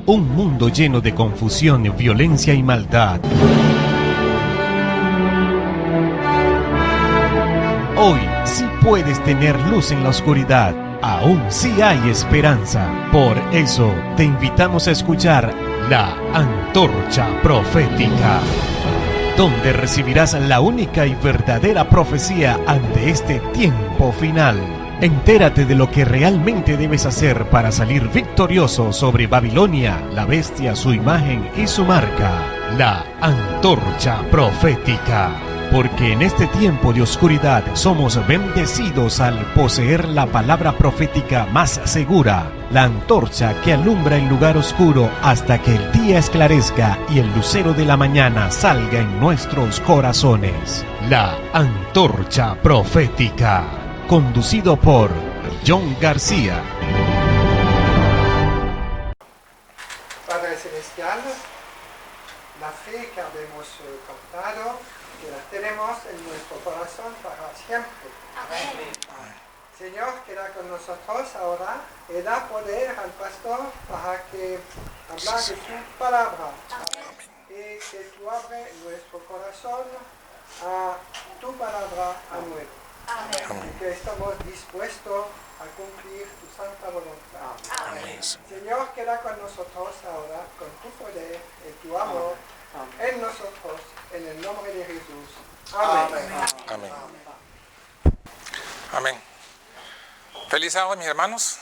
Un mundo lleno de confusión, violencia y maldad. Hoy sí puedes tener luz en la oscuridad. Aún sí hay esperanza. Por eso te invitamos a escuchar La Antorcha Profética, donde recibirás la única y verdadera profecía ante este tiempo final. Entérate de lo que realmente debes hacer para salir victorioso sobre Babilonia, la bestia, su imagen y su marca. La Antorcha Profética. Porque en este tiempo de oscuridad somos bendecidos al poseer la palabra profética más segura, la antorcha que alumbra el lugar oscuro hasta que el día esclarezca y el lucero de la mañana salga en nuestros corazones. La Antorcha Profética, conducido por John García. Padre Celestial, la fe que habemos captado, que la tenemos en nuestro corazón para siempre. Amén. Señor, queda con nosotros ahora y da poder al pastor para que hablar de tu palabra. Amén. Y que tú abres nuestro corazón a tu palabra a nuevo. Amén. Y que estamos dispuestos a cumplir tu santa voluntad. Amén. Señor, queda con nosotros ahora con tu poder y tu amor en nosotros, en el nombre de Jesús. Amén. Amén. Amén. Feliz sábado, mis hermanos.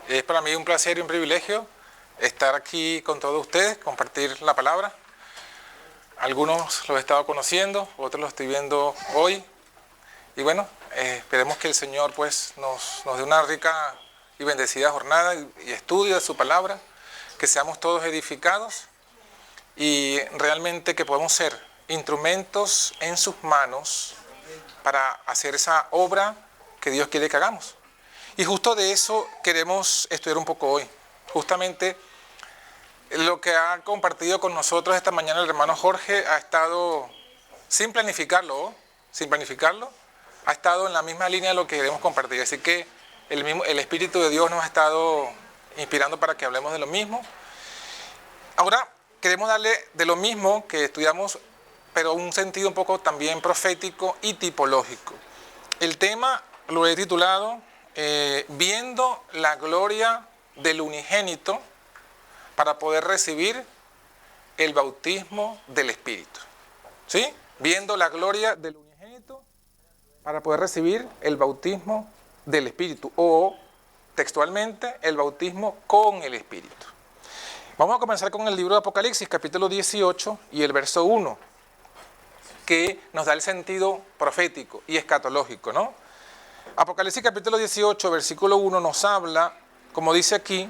Es para mí un placer y un privilegio estar aquí con todos ustedes, compartir la palabra. Algunos los he estado conociendo, otros los estoy viendo hoy. Y bueno, esperemos que el Señor pues nos dé una rica y bendecida jornada y estudio de su palabra, que seamos todos edificados y realmente que podamos ser instrumentos en sus manos para hacer esa obra que Dios quiere que hagamos. Y justo de eso queremos estudiar un poco hoy. Justamente lo que ha compartido con nosotros esta mañana el hermano Jorge ha estado, sin planificarlo, ha estado en la misma línea de lo que queremos compartir. Así que el Espíritu de Dios nos ha estado inspirando para que hablemos de lo mismo. Ahora queremos darle de lo mismo que estudiamos, pero un sentido un poco también profético y tipológico. El tema lo he titulado Viendo la gloria del unigénito para poder recibir el bautismo del Espíritu. ¿Sí? Viendo la gloria del unigénito para poder recibir el bautismo del Espíritu, o textualmente el bautismo con el Espíritu. Vamos a comenzar con el libro de Apocalipsis, capítulo 18 y el verso 1, que nos da el sentido profético y escatológico, ¿no? Apocalipsis capítulo 18, versículo 1 nos habla, como dice aquí: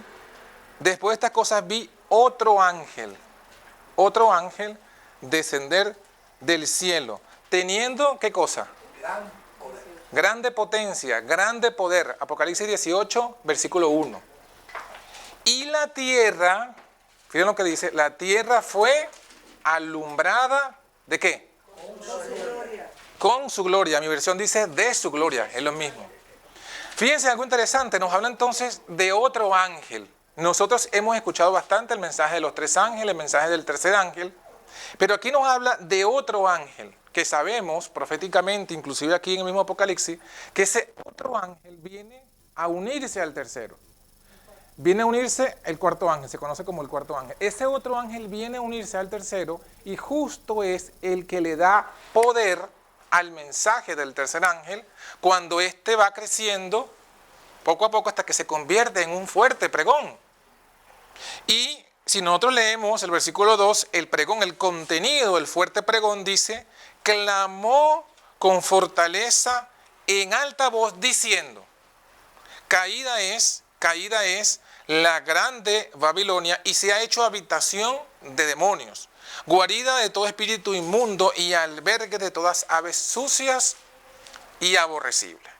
después de estas cosas vi otro ángel descender del cielo, teniendo, ¿qué cosa? Grande potencia, grande poder. Apocalipsis 18, versículo 1. Y la tierra, fíjense lo que dice, la tierra fue alumbrada, ¿de qué? Con su gloria. Mi versión dice de su gloria, es lo mismo. Fíjense algo interesante, nos habla entonces de otro ángel. Nosotros hemos escuchado bastante el mensaje de los tres ángeles, el mensaje del tercer ángel, pero aquí nos habla de otro ángel, que sabemos proféticamente, inclusive aquí en el mismo Apocalipsis, que ese otro ángel viene a unirse al tercero. Viene a unirse el cuarto ángel, se conoce como el cuarto ángel. Ese otro ángel viene a unirse al tercero y justo es el que le da poder al mensaje del tercer ángel cuando éste va creciendo poco a poco hasta que se convierte en un fuerte pregón. Y si nosotros leemos el versículo 2, el pregón, el contenido del fuerte pregón dice: clamó con fortaleza en alta voz diciendo: caída es la grande Babilonia y se ha hecho habitación de demonios, guarida de todo espíritu inmundo y albergue de todas aves sucias y aborrecibles.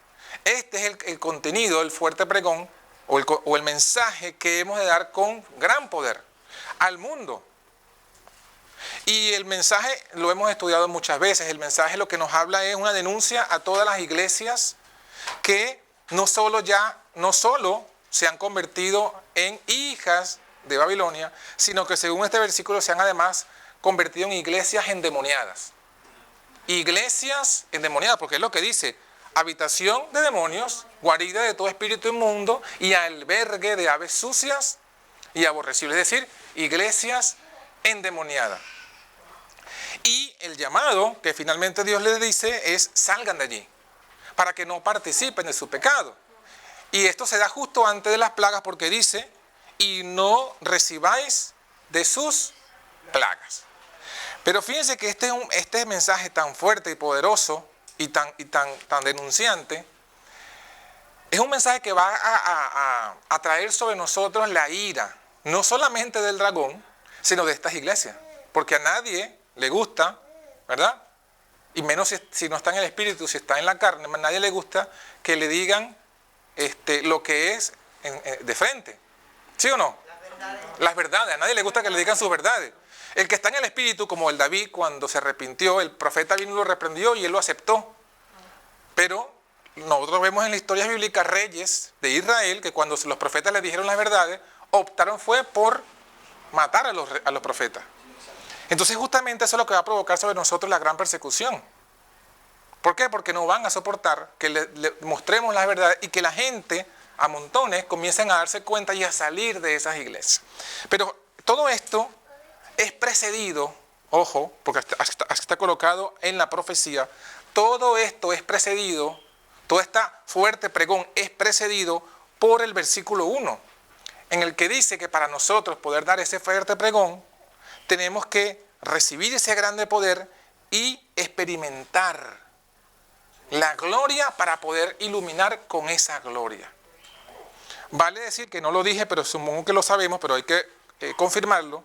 Este es el contenido del fuerte pregón o el mensaje que hemos de dar con gran poder al mundo. Y el mensaje lo hemos estudiado muchas veces. El mensaje lo que nos habla es una denuncia a todas las iglesias que no solo se han convertido en hijas de Babilonia, sino que según este versículo se han además convertido en iglesias endemoniadas. Iglesias endemoniadas, porque es lo que dice: habitación de demonios, guarida de todo espíritu inmundo y albergue de aves sucias y aborrecibles. Es decir, iglesias endemoniadas. Y el llamado que finalmente Dios les dice es: salgan de allí, para que no participen de su pecado. Y esto se da justo antes de las plagas, porque dice: y no recibáis de sus plagas. Pero fíjense que este mensaje tan fuerte y poderoso y tan denunciante es un mensaje que va a traer sobre nosotros la ira, no solamente del dragón, sino de estas iglesias. Porque a nadie le gusta, ¿verdad? Y menos si no está en el espíritu, si está en la carne, a nadie le gusta que le digan lo que es de frente. ¿Sí o no? Las verdades. A nadie le gusta que le digan sus verdades. El que está en el espíritu, como el David, cuando se arrepintió, el profeta vino y lo reprendió y él lo aceptó. Pero nosotros vemos en la historia bíblica reyes de Israel que cuando los profetas les dijeron las verdades, optaron fue por matar a los profetas. Entonces justamente eso es lo que va a provocar sobre nosotros la gran persecución. ¿Por qué? Porque no van a soportar que le mostremos las verdades y que la gente a montones comiencen a darse cuenta y a salir de esas iglesias. Pero todo esto es precedido, ojo, porque está colocado en la profecía, todo esto es precedido, todo este fuerte pregón es precedido por el versículo 1, en el que dice que para nosotros poder dar ese fuerte pregón, tenemos que recibir ese grande poder y experimentar la gloria para poder iluminar con esa gloria. Vale decir que no lo dije, pero supongo que lo sabemos, pero hay que confirmarlo.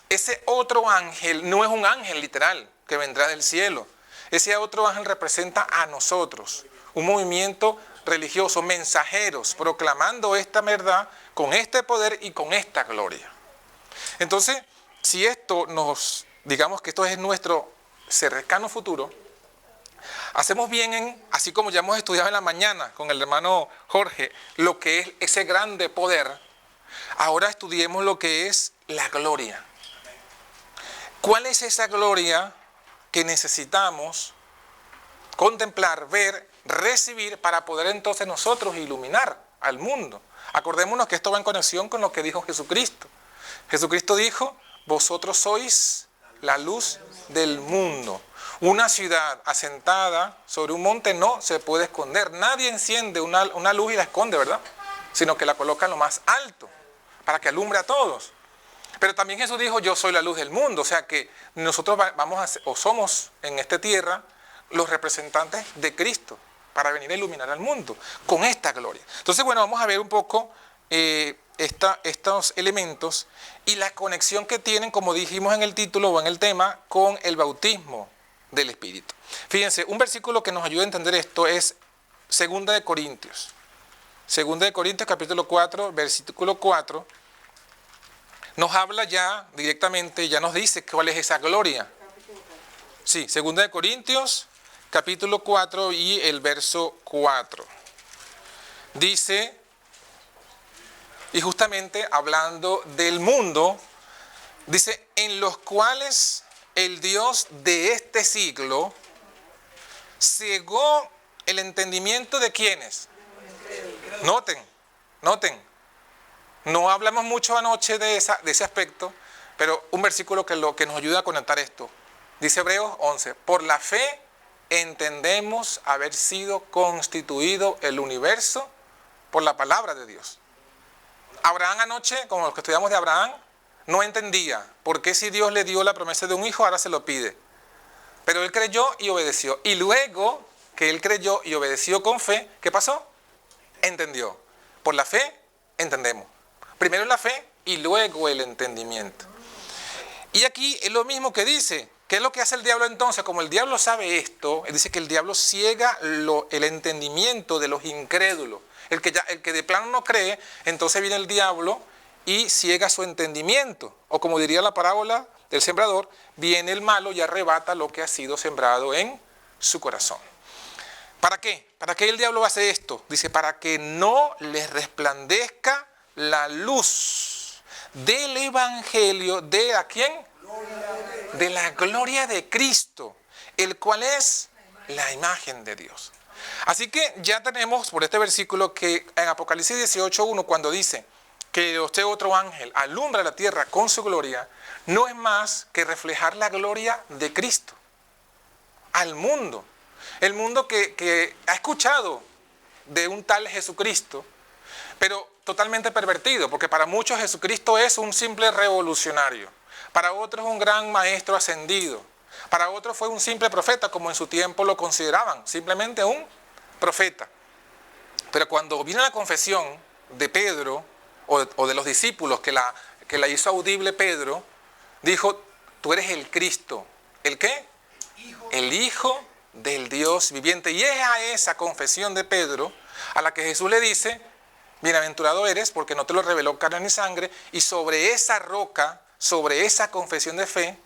Ese otro ángel no es un ángel literal que vendrá del cielo. Ese otro ángel representa a nosotros, un movimiento religioso, mensajeros, proclamando esta verdad con este poder y con esta gloria. Entonces, si esto digamos que esto es nuestro cercano futuro, hacemos bien en, así como ya hemos estudiado en la mañana con el hermano Jorge, lo que es ese grande poder, ahora estudiemos lo que es la gloria. ¿Cuál es esa gloria que necesitamos contemplar, ver, recibir para poder entonces nosotros iluminar al mundo? Acordémonos que esto va en conexión con lo que dijo Jesucristo. Jesucristo dijo: vosotros sois la luz del mundo. Una ciudad asentada sobre un monte no se puede esconder. Nadie enciende una luz y la esconde, ¿verdad? Sino que la coloca en lo más alto para que alumbre a todos. Pero también Jesús dijo: yo soy la luz del mundo. O sea que nosotros somos en esta tierra los representantes de Cristo para venir a iluminar al mundo con esta gloria. Entonces, bueno, vamos a ver un poco estos elementos y la conexión que tienen, como dijimos en el título o en el tema, con el bautismo del Espíritu. Fíjense, un versículo que nos ayuda a entender esto es 2 de Corintios. 2 de Corintios capítulo 4, versículo 4. Nos habla ya directamente, ya nos dice cuál es esa gloria. Sí, 2 de Corintios capítulo 4 y el verso 4. Dice, y justamente hablando del mundo, dice: en los cuales el Dios de este siglo cegó el entendimiento de ¿quiénes? Noten. No hablamos mucho anoche de ese aspecto, pero un versículo que nos ayuda a conectar esto. Dice Hebreos 11: por la fe entendemos haber sido constituido el universo por la palabra de Dios. Abraham anoche, como los que estudiamos de Abraham, no entendía por qué si Dios le dio la promesa de un hijo, ahora se lo pide. Pero él creyó y obedeció. Y luego que él creyó y obedeció con fe, ¿qué pasó? Entendió. Por la fe entendemos. Primero la fe y luego el entendimiento. Y aquí es lo mismo que dice. ¿Qué es lo que hace el diablo entonces? Como el diablo sabe esto, él dice que el diablo ciega el entendimiento de los incrédulos. El que de plano no cree, entonces viene el diablo y ciega su entendimiento. O como diría la parábola del sembrador, viene el malo y arrebata lo que ha sido sembrado en su corazón. ¿Para qué? ¿Para qué el diablo hace esto? Dice: para que no les resplandezca la luz del evangelio de ¿a quién? De la gloria de Cristo, el cual es la imagen de Dios. Así que ya tenemos por este versículo que en Apocalipsis 18:1, cuando dice que este otro ángel alumbra la tierra con su gloria, no es más que reflejar la gloria de Cristo al mundo. El mundo que ha escuchado de un tal Jesucristo, pero totalmente pervertido, porque para muchos Jesucristo es un simple revolucionario, para otros un gran maestro ascendido, para otros fue un simple profeta, como en su tiempo lo consideraban, simplemente un profeta. Pero cuando vino la confesión de Pedro, o de los discípulos que la hizo audible Pedro, dijo, tú eres el Cristo. ¿El qué? El Hijo del Dios viviente. Y es a esa confesión de Pedro a la que Jesús le dice, bienaventurado eres porque no te lo reveló carne ni sangre, y sobre esa roca, sobre esa confesión de fe,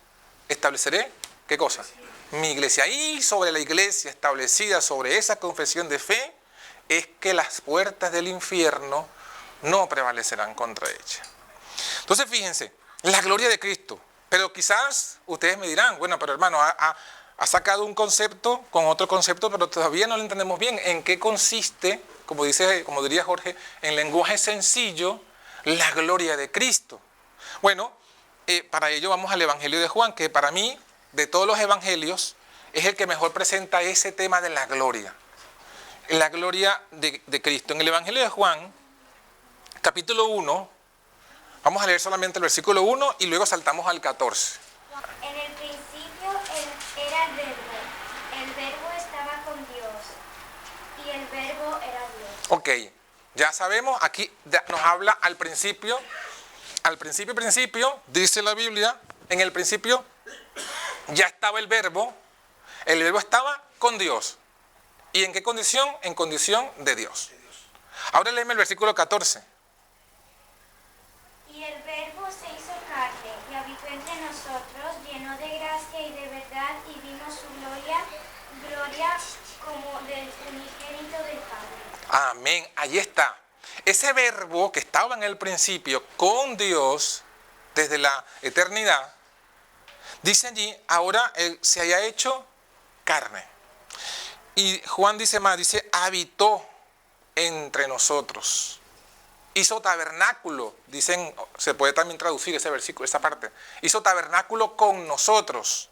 estableceré, ¿qué cosa? Mi iglesia. Y sobre la iglesia establecida sobre esa confesión de fe, es que las puertas del infierno no prevalecerán contra ella. Entonces fíjense, la gloria de Cristo. Pero quizás ustedes me dirán, bueno, pero hermano, ha sacado un concepto con otro concepto, pero todavía no lo entendemos bien. ¿En qué consiste, como diría Jorge, en lenguaje sencillo, la gloria de Cristo? Bueno, para ello vamos al Evangelio de Juan, que para mí, de todos los evangelios, es el que mejor presenta ese tema de la gloria. La gloria de Cristo. En el Evangelio de Juan, capítulo 1, vamos a leer solamente el versículo 1 y luego saltamos al 14. En el principio era el verbo estaba con Dios, y el verbo era Dios. Ok, ya sabemos, aquí nos habla al principio, dice la Biblia, en el principio ya estaba el verbo estaba con Dios. ¿Y en qué condición? En condición de Dios. Ahora léeme el versículo 14. Y el verbo se hizo carne y habitó entre nosotros, lleno de gracia y de verdad, y vimos su gloria como del unigénito del Padre. Amén, ahí está. Ese verbo que estaba en el principio con Dios desde la eternidad, dice allí, ahora él se haya hecho carne. Y Juan dice más, dice, habitó entre nosotros. Hizo tabernáculo, dicen, se puede también traducir ese versículo, esa parte. Hizo tabernáculo con nosotros.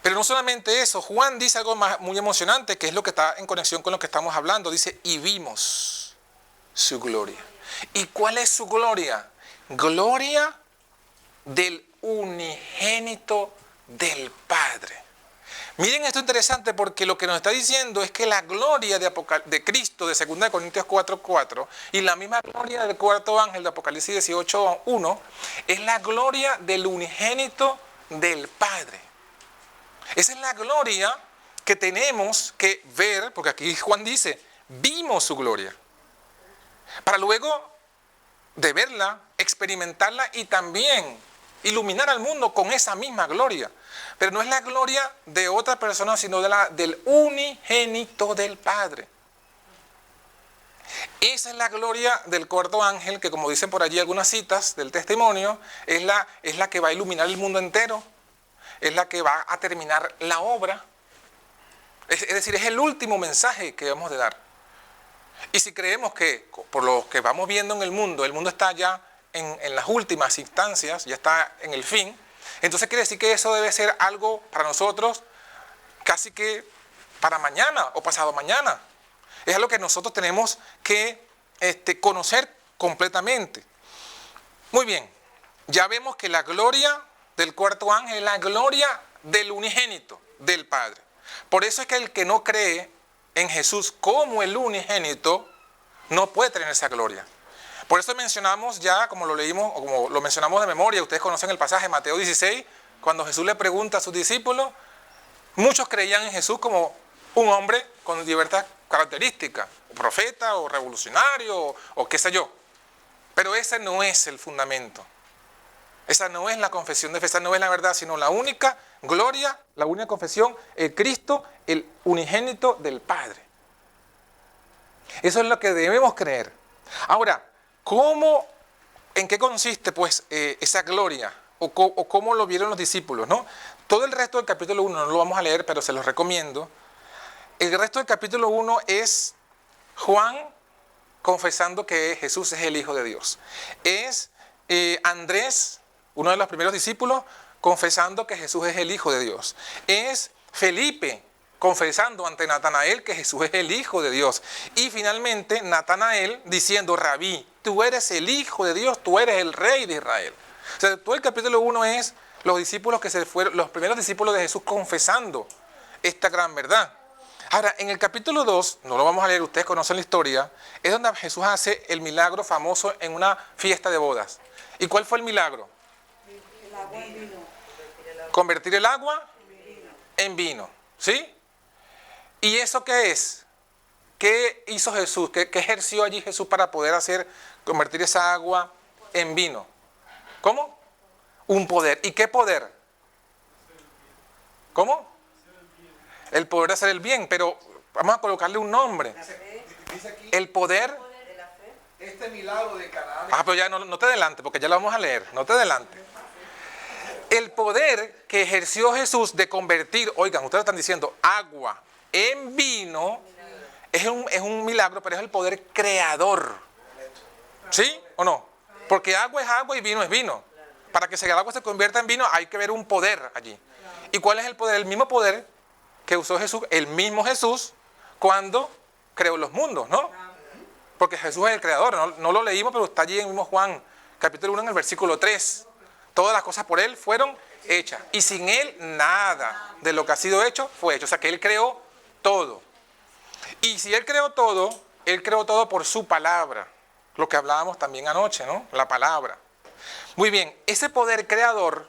Pero no solamente eso, Juan dice algo muy emocionante, que es lo que está en conexión con lo que estamos hablando. Dice, y vimos su gloria. ¿Y cuál es su gloria? Gloria del unigénito del Padre. Miren esto interesante, porque lo que nos está diciendo es que la gloria de Cristo de 2 Corintios 4:4 y la misma gloria del cuarto ángel de Apocalipsis 18:1 es la gloria del unigénito del Padre. Esa es la gloria que tenemos que ver, porque aquí Juan dice, vimos su gloria, para luego de verla, experimentarla y también iluminar al mundo con esa misma gloria. Pero no es la gloria de otra persona, sino del unigénito del Padre. Esa es la gloria del cuarto ángel, que como dicen por allí algunas citas del testimonio, es la que va a iluminar el mundo entero, es la que va a terminar la obra. Es decir, es el último mensaje que debemos de dar. Y si creemos que por lo que vamos viendo en el mundo está ya en las últimas instancias, ya está en el fin, entonces quiere decir que eso debe ser algo para nosotros casi que para mañana o pasado mañana. Es algo que nosotros tenemos que conocer completamente. Muy bien, ya vemos que la gloria del cuarto ángel es la gloria del unigénito del Padre. Por eso es que el que no cree en Jesús como el unigénito no puede tener esa gloria. Por eso mencionamos ya, como lo leímos, o como lo mencionamos de memoria, ustedes conocen el pasaje de Mateo 16, cuando Jesús le pregunta a sus discípulos, muchos creían en Jesús como un hombre con diversas características, profeta o revolucionario o qué sé yo. Pero ese no es el fundamento. Esa no es la confesión de fe, esa no es la verdad, sino la única gloria, la única confesión, el Cristo, el unigénito del Padre. Eso es lo que debemos creer. Ahora, ¿cómo ¿En qué consiste pues esa gloria? O cómo lo vieron los discípulos, ¿no? Todo el resto del capítulo 1 no lo vamos a leer, pero se los recomiendo. El resto del capítulo 1 es Juan confesando que Jesús es el Hijo de Dios. Es Andrés, uno de los primeros discípulos, confesando que Jesús es el Hijo de Dios. Es Felipe confesando ante Natanael que Jesús es el Hijo de Dios. Y finalmente Natanael diciendo, Rabí, tú eres el Hijo de Dios, tú eres el Rey de Israel. O sea, todo el capítulo 1 es los discípulos que se fueron, los primeros discípulos de Jesús confesando esta gran verdad. Ahora, en el capítulo 2, no lo vamos a leer, ustedes conocen la historia, es donde Jesús hace el milagro famoso en una fiesta de bodas. ¿Y cuál fue el milagro? El agua en vino. Convertir el agua en vino. ¿Sí? ¿Y eso qué es? ¿Qué hizo Jesús? ¿Qué ejerció allí Jesús para poder convertir esa agua en vino? ¿Cómo? Un poder. ¿Y qué poder? ¿Cómo? El poder de hacer el bien, pero vamos a colocarle un nombre. Dice aquí, El poder. De la fe. este milagro de Canaán. Pero ya no te adelante, porque ya lo vamos a leer. No te adelante. El poder que ejerció Jesús de convertir, oigan, ustedes están diciendo, agua en vino, es un milagro, pero es el poder creador. ¿Sí o no? Porque agua es agua y vino es vino. Para que el agua se convierta en vino hay que ver un poder allí. ¿Y cuál es el poder? El mismo poder que usó Jesús, el mismo Jesús, cuando creó los mundos, ¿no? Porque Jesús es el creador, no lo leímos, pero está allí en el mismo Juan, capítulo 1, en el versículo 3. Todas las cosas por Él fueron hechas. Y sin Él, nada de lo que ha sido hecho fue hecho. O sea que Él creó todo. Y si Él creó todo por su palabra. Lo que hablábamos también anoche, ¿no? La palabra. Muy bien, ese poder creador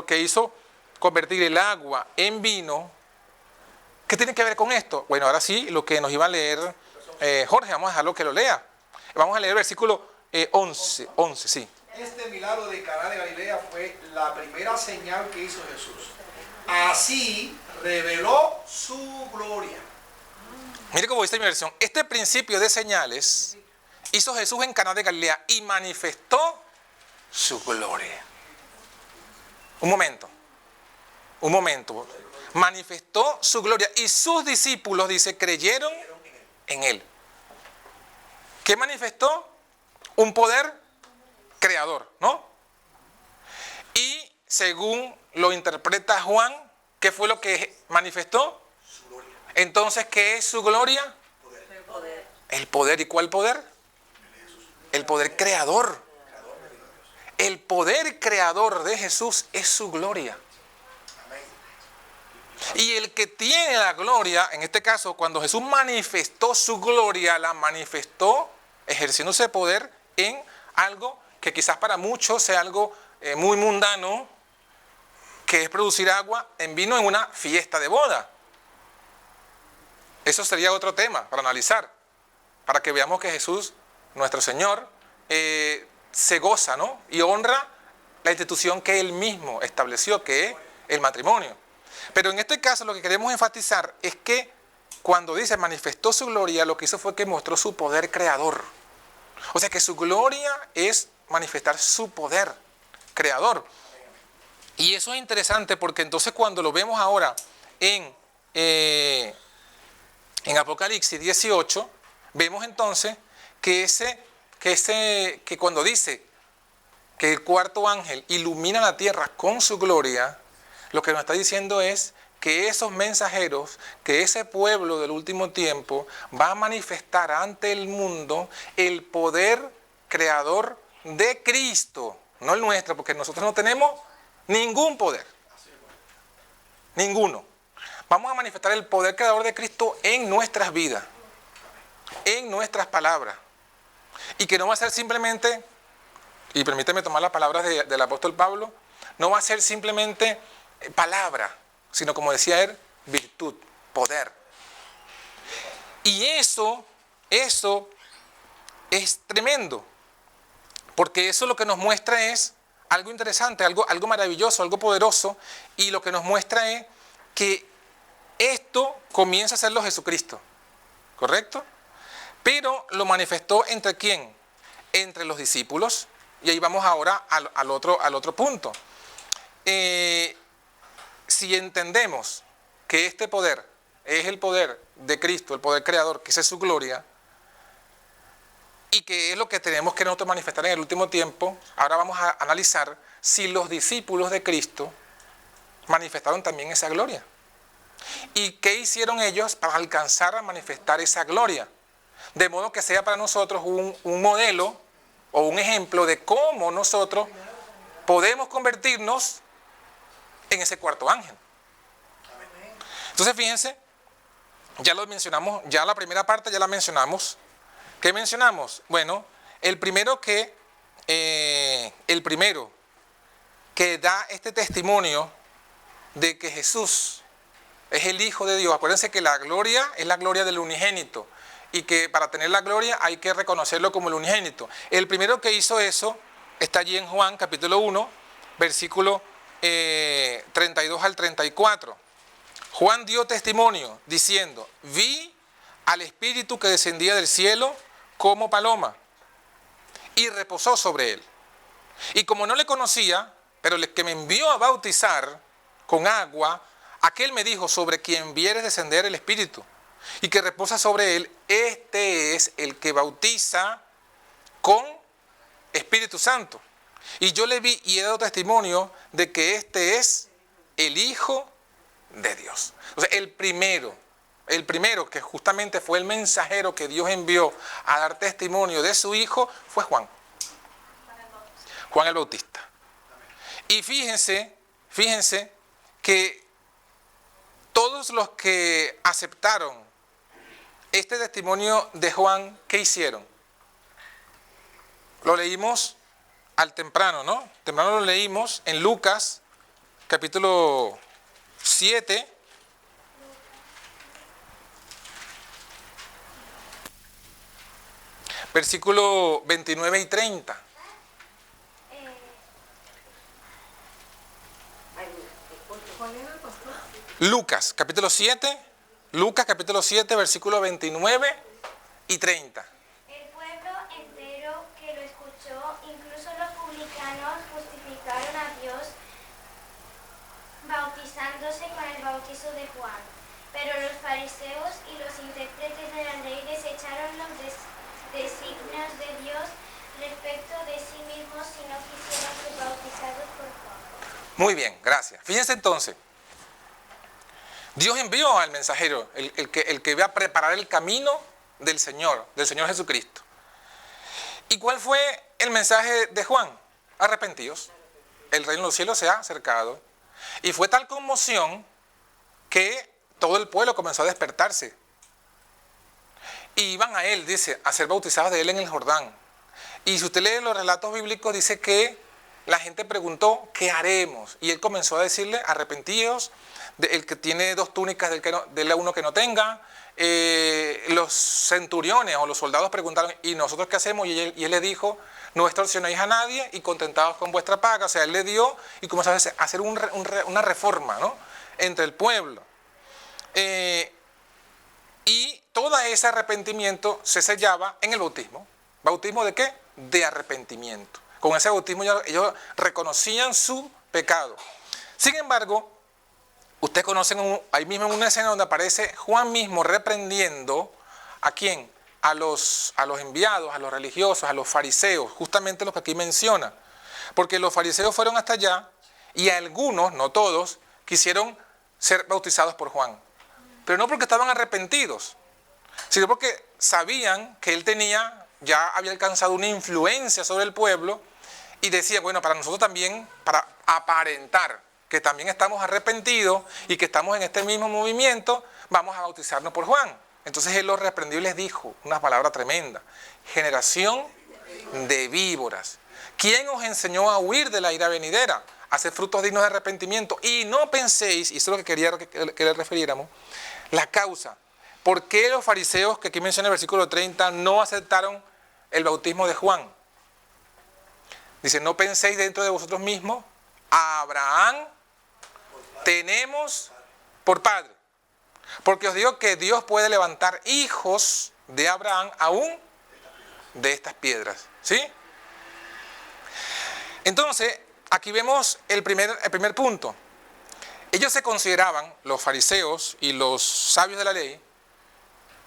que hizo convertir el agua en vino, ¿qué tiene que ver con esto? Bueno, ahora sí, lo que nos iba a leer Jorge, vamos a dejarlo que lo lea. Vamos a leer el versículo 11, sí. Este milagro de Caná de Galilea fue la primera señal que hizo Jesús. Así reveló su gloria. Mire cómo dice mi versión. Este principio de señales hizo Jesús en Caná de Galilea y manifestó su gloria. Un momento. Manifestó su gloria y sus discípulos, dice, creyeron en Él. ¿Qué manifestó? Un poder creador, ¿no? Y según lo interpreta Juan, ¿qué fue lo que manifestó? Su gloria. Entonces, ¿qué es su gloria? El poder. El poder. ¿Y cuál poder? El poder creador. El poder creador de Jesús es su gloria. Y el que tiene la gloria, en este caso, cuando Jesús manifestó su gloria, la manifestó ejerciendo ese poder en algo que quizás para muchos sea algo muy mundano, que es producir agua en vino en una fiesta de boda. Eso sería otro tema para analizar, para que veamos que Jesús, nuestro Señor, se goza, ¿no? Y honra la institución que Él mismo estableció, que es el matrimonio. Pero en este caso lo que queremos enfatizar es que cuando dice manifestó su gloria, lo que hizo fue que mostró su poder creador. O sea que su gloria es manifestar su poder creador. Y eso es interesante porque entonces cuando lo vemos ahora en Apocalipsis 18, vemos entonces que cuando dice que el cuarto ángel ilumina la tierra con su gloria, lo que nos está diciendo es que esos mensajeros, que ese pueblo del último tiempo va a manifestar ante el mundo el poder creador de Cristo, no el nuestro, porque nosotros no tenemos ningún poder, ninguno. Vamos a manifestar el poder creador de Cristo en nuestras vidas, en nuestras palabras, y que no va a ser simplemente, y permíteme tomar las palabras del apóstol Pablo, no va a ser simplemente palabra, sino como decía él, virtud, poder. Y eso es tremendo, porque eso lo que nos muestra es algo interesante, algo maravilloso, algo poderoso, y lo que nos muestra es que esto comienza a hacerlo Jesucristo, ¿correcto? Pero lo manifestó ¿entre quién? entre los discípulos. Y ahí vamos ahora al otro punto. Si entendemos que este poder es el poder de Cristo, el poder creador, que esa es su gloria, y que es lo que tenemos que nosotros manifestar en el último tiempo, ahora vamos a analizar si los discípulos de Cristo manifestaron también esa gloria. ¿Y qué hicieron ellos para alcanzar a manifestar esa gloria? De modo que sea para nosotros un modelo o un ejemplo de cómo nosotros podemos convertirnos en ese cuarto ángel. Entonces fíjense, ya lo mencionamos, ya la primera parte ya la mencionamos. ¿Qué mencionamos? Bueno, el primero que da este testimonio de que Jesús es el Hijo de Dios. Acuérdense que la gloria es la gloria del unigénito y que para tener la gloria hay que reconocerlo como el unigénito. El primero que hizo eso está allí en Juan capítulo 1, versículo 32 al 34. Juan dio testimonio diciendo: vi al Espíritu que descendía del cielo como paloma y reposó sobre él. Y como no le conocía, pero el que me envió a bautizar con agua, aquel me dijo: sobre quien vieres descender el Espíritu y que reposa sobre él, este es el que bautiza con Espíritu Santo. Y yo le vi y he dado testimonio de que este es el Hijo de Dios. O sea, el primero que justamente fue el mensajero que Dios envió a dar testimonio de su Hijo fue Juan el Bautista. Y fíjense que todos los que aceptaron este testimonio de Juan, ¿qué hicieron? Lo leímos al temprano, ¿no? Temprano lo leímos en Lucas, capítulo 7. Versículo 29 y 30. Lucas, capítulo 7, versículo 29 y 30. El pueblo entero que lo escuchó, incluso los publicanos, justificaron a Dios bautizándose con el bautizo de Juan. Pero los fariseos y los intérpretes de la ley desecharon los designios de Dios respecto de sí mismos si no quisieran ser bautizados por Juan. Muy bien, gracias. Fíjense entonces. Dios envió al mensajero, el que va a preparar el camino del Señor Jesucristo. ¿Y cuál fue el mensaje de Juan? Arrepentíos. El reino de los cielos se ha acercado. Y fue tal conmoción que todo el pueblo comenzó a despertarse. Y iban a él, dice, a ser bautizados de él en el Jordán. Y si usted lee los relatos bíblicos, dice que la gente preguntó: ¿qué haremos? Y él comenzó a decirle: arrepentíos. El que tiene 2 túnicas, del uno que no tenga. Los centuriones o los soldados preguntaron: ¿y nosotros qué hacemos? Y él le dijo: no extorsionéis a nadie y contentados con vuestra paga. O sea, él le dio y comenzó a hacer una reforma, ¿no?, entre el pueblo. Y todo ese arrepentimiento se sellaba en el bautismo. ¿Bautismo de qué? De arrepentimiento. Con ese bautismo ellos reconocían su pecado. Sin embargo, ustedes conocen ahí mismo en una escena donde aparece Juan mismo reprendiendo ¿a quién? A los enviados, a los religiosos, a los fariseos, justamente los que aquí menciona. Porque los fariseos fueron hasta allá y algunos, no todos, quisieron ser bautizados por Juan. Pero no porque estaban arrepentidos, sino porque sabían que él ya había alcanzado una influencia sobre el pueblo y decía: bueno, para nosotros también, para aparentar que también estamos arrepentidos y que estamos en este mismo movimiento, vamos a bautizarnos por Juan. Entonces él los reprendió y les dijo una palabra tremenda: generación de víboras, ¿quién os enseñó a huir de la ira venidera? A hacer frutos dignos de arrepentimiento. Y no penséis, y eso es lo que quería que le refiriéramos, la causa. ¿Por qué los fariseos, que aquí menciona el versículo 30, no aceptaron el bautismo de Juan? Dice: no penséis dentro de vosotros mismos: a Abraham tenemos por padre. Porque os digo que Dios puede levantar hijos de Abraham aún de estas piedras. ¿Sí? Entonces, aquí vemos el primer punto. Ellos se consideraban, los fariseos y los sabios de la ley,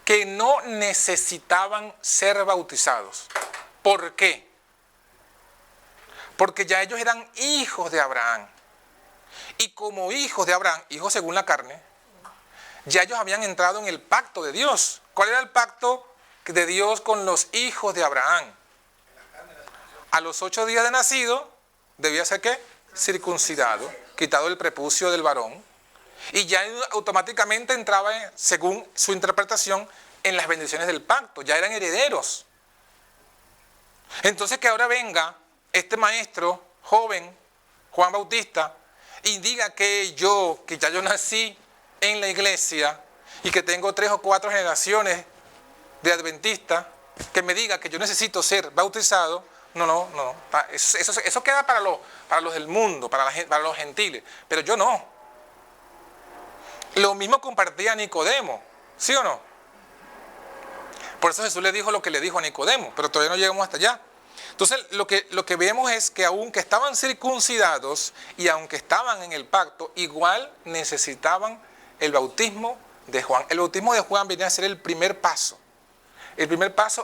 que no necesitaban ser bautizados. ¿Por qué? Porque ya ellos eran hijos de Abraham. Y como hijos de Abraham, hijos según la carne, ya ellos habían entrado en el pacto de Dios. ¿Cuál era el pacto de Dios con los hijos de Abraham? A los 8 días de nacido, debía ser ¿qué? Circuncidado, quitado el prepucio del varón. Y ya automáticamente entraba, según su interpretación, en las bendiciones del pacto. Ya eran herederos. Entonces que ahora venga este maestro joven, Juan Bautista, y diga que ya yo nací en la iglesia y que tengo 3 o 4 generaciones de adventistas, que me diga que yo necesito ser bautizado, no. Eso queda para los del mundo, para los gentiles, pero yo no. Lo mismo compartía Nicodemo, ¿sí o no? Por eso Jesús le dijo lo que le dijo a Nicodemo, pero todavía no llegamos hasta allá. Entonces, lo que vemos es que aunque estaban circuncidados y aunque estaban en el pacto, igual necesitaban el bautismo de Juan. El bautismo de Juan venía a ser el primer paso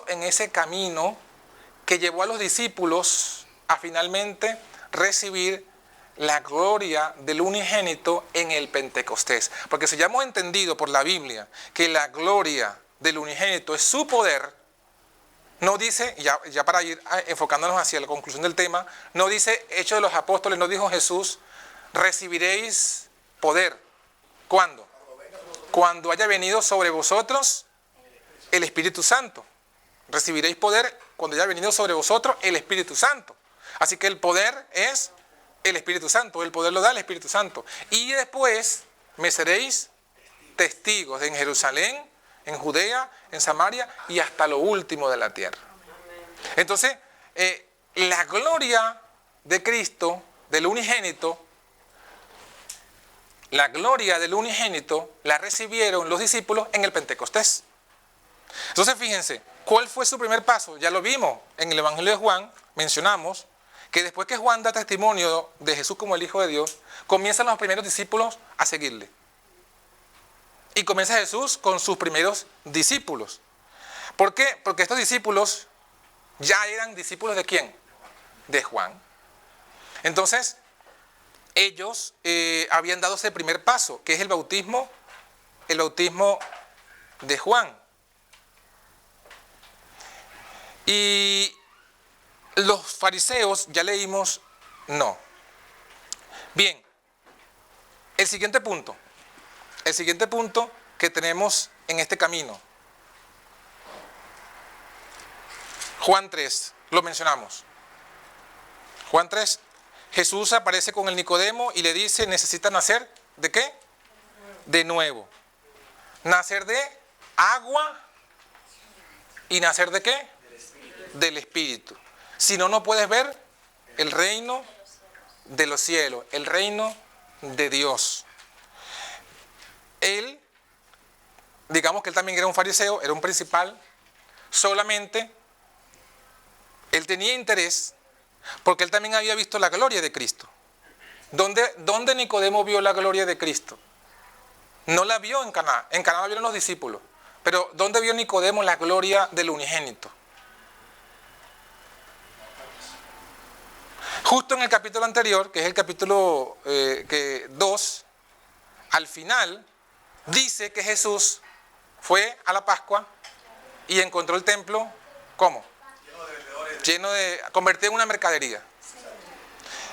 en ese camino que llevó a los discípulos a finalmente recibir la gloria del unigénito en el Pentecostés. Porque si ya hemos entendido por la Biblia que la gloria del unigénito es su poder, no dice, ya para ir enfocándonos hacia la conclusión del tema, no dice Hechos de los Apóstoles, no dijo Jesús, recibiréis poder. ¿Cuándo? Cuando haya venido sobre vosotros el Espíritu Santo. Recibiréis poder cuando haya venido sobre vosotros el Espíritu Santo. Así que el poder es el Espíritu Santo, el poder lo da el Espíritu Santo. Y después me seréis testigos en Jerusalén, en Judea, en Samaria y hasta lo último de la tierra. Entonces, la gloria de Cristo, del unigénito, la recibieron los discípulos en el Pentecostés. Entonces, fíjense, ¿cuál fue su primer paso? Ya lo vimos en el Evangelio de Juan, mencionamos que después que Juan da testimonio de Jesús como el Hijo de Dios, comienzan los primeros discípulos a seguirle. Y comienza Jesús con sus primeros discípulos. ¿Por qué? Porque estos discípulos ya eran discípulos ¿de quién? De Juan. Entonces, ellos habían dado ese primer paso, que es el bautismo de Juan. Y los fariseos, ya leímos, no. Bien, el siguiente punto que tenemos en este camino. Juan 3, lo mencionamos. Juan 3, Jesús aparece con el Nicodemo y le dice, necesita nacer, ¿de qué? De nuevo. Nacer de agua y nacer ¿de qué? Del Espíritu. Si no, no puedes ver el reino de los cielos, el reino de Dios. Él, digamos que él también era un fariseo, era un principal, solamente él tenía interés porque él también había visto la gloria de Cristo. ¿Dónde Nicodemo vio la gloria de Cristo? No la vio en Caná la vieron los discípulos, pero ¿dónde vio Nicodemo la gloria del unigénito? Justo en el capítulo anterior, que es el capítulo 2, al final dice que Jesús fue a la Pascua y encontró el templo, ¿cómo? Convertido en una mercadería.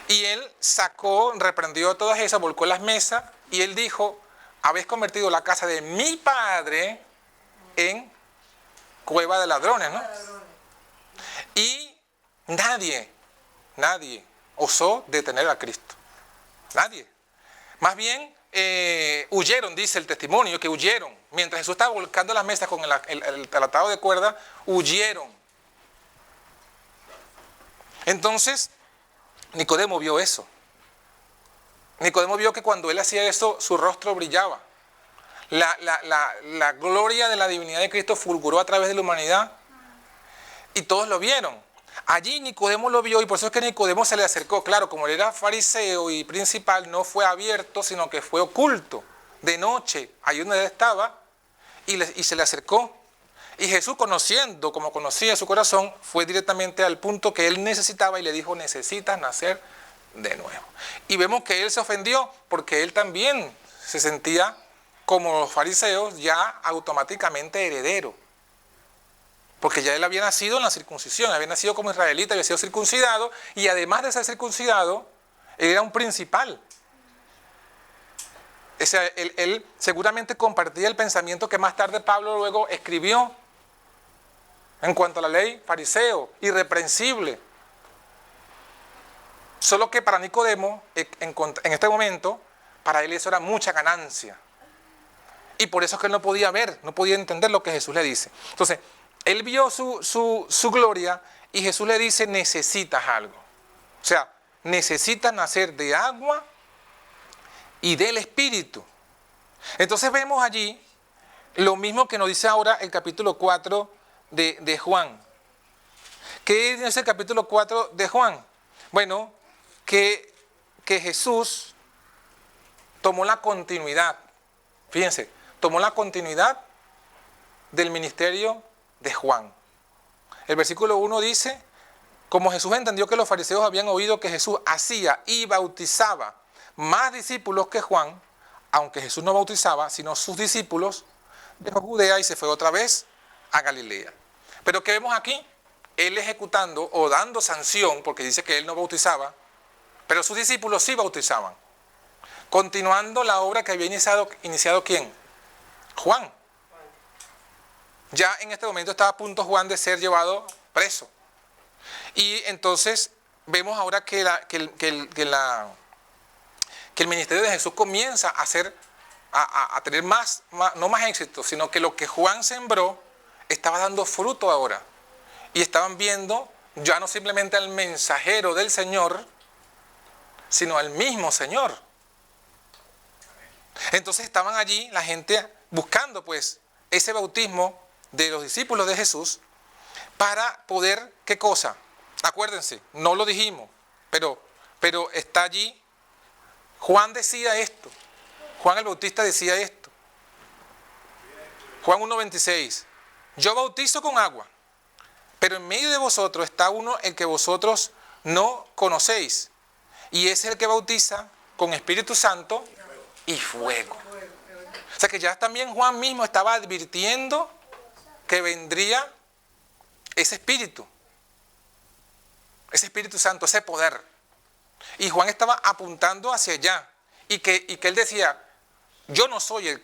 Y él reprendió todas esas, volcó las mesas y él dijo, habéis convertido la casa de mi padre en cueva de ladrones, ¿no? Y nadie osó detener a Cristo. Nadie. Más bien huyeron, dice el testimonio, que huyeron. Mientras Jesús estaba volcando las mesas con el atado de cuerda, huyeron. Entonces, Nicodemo vio eso. Nicodemo vio que cuando él hacía eso, su rostro brillaba. La gloria de la divinidad de Cristo fulguró a través de la humanidad y todos lo vieron. allí Nicodemo lo vio y por eso es que Nicodemo se le acercó. Claro, como él era fariseo y principal, no fue abierto, sino que fue oculto, de noche, ahí donde él estaba, y se le acercó. Y Jesús, conociendo como conocía su corazón, fue directamente al punto que él necesitaba y le dijo: necesitas nacer de nuevo. Y vemos que él se ofendió porque él también se sentía, como los fariseos, ya automáticamente heredero. Porque ya él había nacido en la circuncisión, había nacido como israelita, había sido circuncidado, y además de ser circuncidado, él era un principal. O sea, él seguramente compartía el pensamiento que más tarde Pablo luego escribió en cuanto a la ley, fariseo, irreprensible. Solo que para Nicodemo, en este momento, para él eso era mucha ganancia. Y por eso es que él no podía ver, no podía entender lo que Jesús le dice. Entonces, él vio su gloria y Jesús le dice: necesitas algo. O sea, necesitas nacer de agua y del Espíritu. Entonces vemos allí lo mismo que nos dice ahora el capítulo 4 de Juan. ¿Qué dice el capítulo 4 de Juan? Bueno, que Jesús tomó la continuidad. Fíjense, tomó la continuidad del ministerio de Juan. El versículo 1 dice: como Jesús entendió que los fariseos habían oído que Jesús hacía y bautizaba más discípulos que Juan, aunque Jesús no bautizaba, sino sus discípulos, dejó Judea y se fue otra vez a Galilea. Pero ¿qué vemos aquí? Él ejecutando o dando sanción, porque dice que él no bautizaba, pero sus discípulos sí bautizaban. Continuando la obra que había iniciado ¿quién? Juan. Ya en este momento estaba a punto Juan de ser llevado preso. Y entonces vemos ahora que el ministerio de Jesús comienza a tener no más éxito, sino que lo que Juan sembró estaba dando fruto ahora. Y estaban viendo ya no simplemente al mensajero del Señor, sino al mismo Señor. Entonces estaban allí la gente buscando pues ese bautismo de los discípulos de Jesús para poder, ¿qué cosa? Acuérdense, no lo dijimos, pero está allí. Juan decía esto, Juan el Bautista decía esto. Juan 1:26, yo bautizo con agua, pero en medio de vosotros está uno el que vosotros no conocéis, y es el que bautiza con Espíritu Santo y fuego. O sea que ya también Juan mismo estaba advirtiendo que vendría ese Espíritu Santo, ese poder. Y Juan estaba apuntando hacia allá. Y que él decía: yo no soy el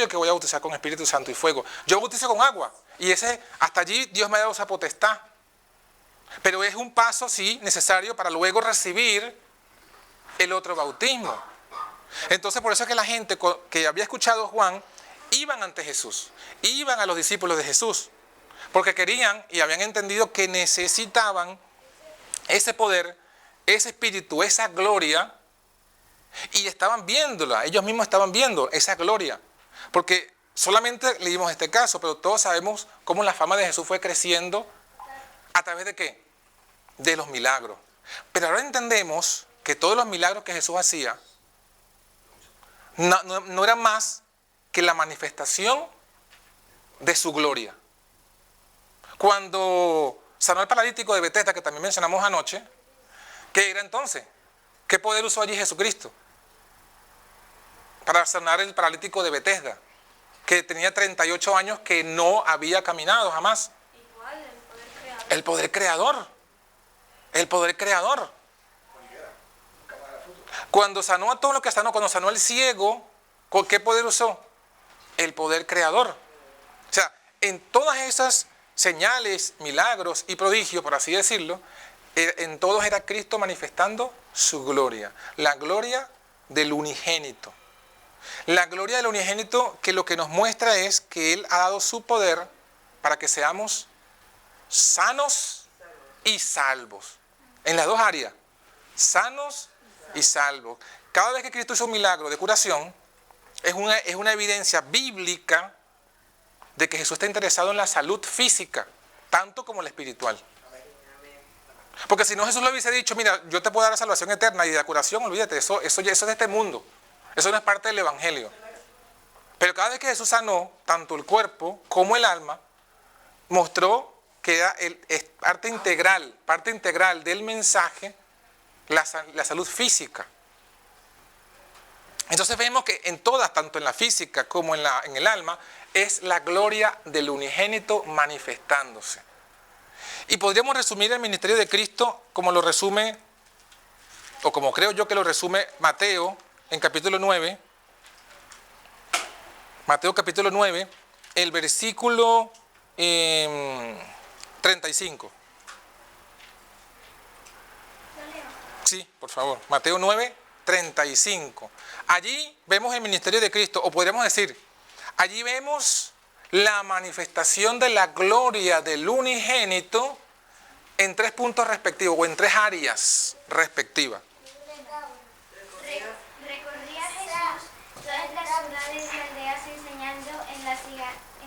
que voy a bautizar con Espíritu Santo y fuego. Yo bautizo con agua. Y hasta allí Dios me ha dado esa potestad. Pero es un paso, sí, necesario para luego recibir el otro bautismo. Entonces por eso es que la gente que había escuchado a Juan iban ante Jesús, iban a los discípulos de Jesús, porque querían y habían entendido que necesitaban ese poder, ese espíritu, esa gloria, y estaban viéndola, ellos mismos estaban viendo esa gloria, porque solamente leímos este caso, pero todos sabemos cómo la fama de Jesús fue creciendo. ¿A través de qué? De los milagros. Pero ahora entendemos que todos los milagros que Jesús hacía no eran más que la manifestación de su gloria. Cuando sanó al paralítico de Betesda, que también mencionamos anoche, ¿qué era entonces? ¿Qué poder usó allí Jesucristo para sanar el paralítico de Betesda, que tenía 38 años, que no había caminado jamás? Igual, El poder creador. El poder creador. Cuando sanó a todo lo que sanó, cuando sanó al ciego, ¿con qué poder usó? El poder creador. O sea, en todas esas señales, milagros y prodigios, por así decirlo, en todos era Cristo manifestando su gloria. La gloria del unigénito. La gloria del unigénito, que lo que nos muestra es que Él ha dado su poder para que seamos sanos y salvos. En las dos áreas, sanos y salvos. Cada vez que Cristo hizo un milagro de curación, es una evidencia bíblica de que Jesús está interesado en la salud física, tanto como la espiritual. Porque si no, Jesús le hubiese dicho, mira, yo te puedo dar la salvación eterna y la curación, olvídate, eso es de este mundo. Eso no es parte del Evangelio. Pero cada vez que Jesús sanó, tanto el cuerpo como el alma, mostró que es parte integral del mensaje, la salud física. Entonces vemos que en todas, tanto en la física como en el alma, es la gloria del unigénito manifestándose. Y podríamos resumir el ministerio de Cristo como lo resume, o como creo yo que lo resume Mateo en capítulo 9. Mateo capítulo 9, el versículo 35. Sí, por favor. Mateo 9, 35. Allí vemos el ministerio de Cristo, o podríamos decir, allí vemos la manifestación de la gloria del unigénito en 3 puntos respectivos, o en 3 áreas respectivas. Recorría Jesús todas las ciudades y aldeas enseñando en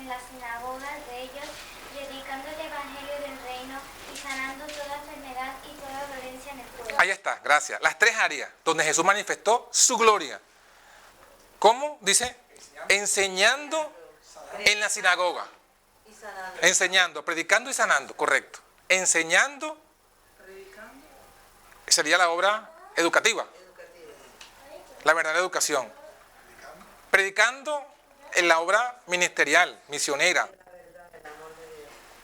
las sinagogas de ellos, predicando el evangelio del reino y sanando toda enfermedad y toda dolencia en el pueblo. Ahí está, gracias. Las 3 áreas donde Jesús manifestó su gloria. ¿Cómo? Dice, enseñando en la sinagoga. Enseñando, predicando y sanando, correcto. Enseñando sería la obra educativa, la verdadera educación. Predicando en la obra ministerial, misionera.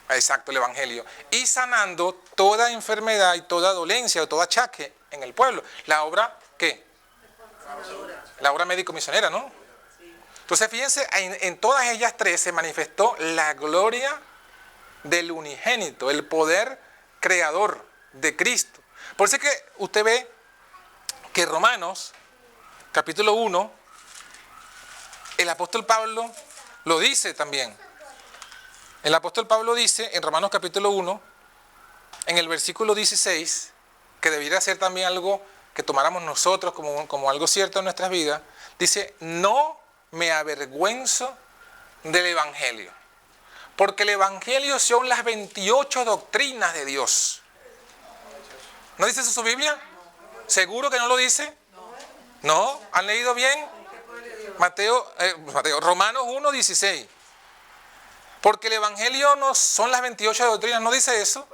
Exacto, el evangelio. Y sanando toda enfermedad y toda dolencia o todo achaque en el pueblo. La obra, ¿qué? La obra médico-misionera, ¿no? Entonces, fíjense, en todas ellas 3 se manifestó la gloria del unigénito, el poder creador de Cristo. Por eso es que usted ve que Romanos, capítulo 1, el apóstol Pablo lo dice también. El apóstol Pablo dice en Romanos capítulo 1, en el versículo 16, que debiera ser también algo que tomáramos nosotros como algo cierto en nuestras vidas, dice, no me avergüenzo del evangelio, porque el evangelio son las 28 doctrinas de Dios. ¿No dice eso su Biblia? ¿Seguro que no lo dice? ¿No? ¿Han leído bien? Romanos 1, 16. Porque el evangelio no son las 28 doctrinas, ¿no dice eso?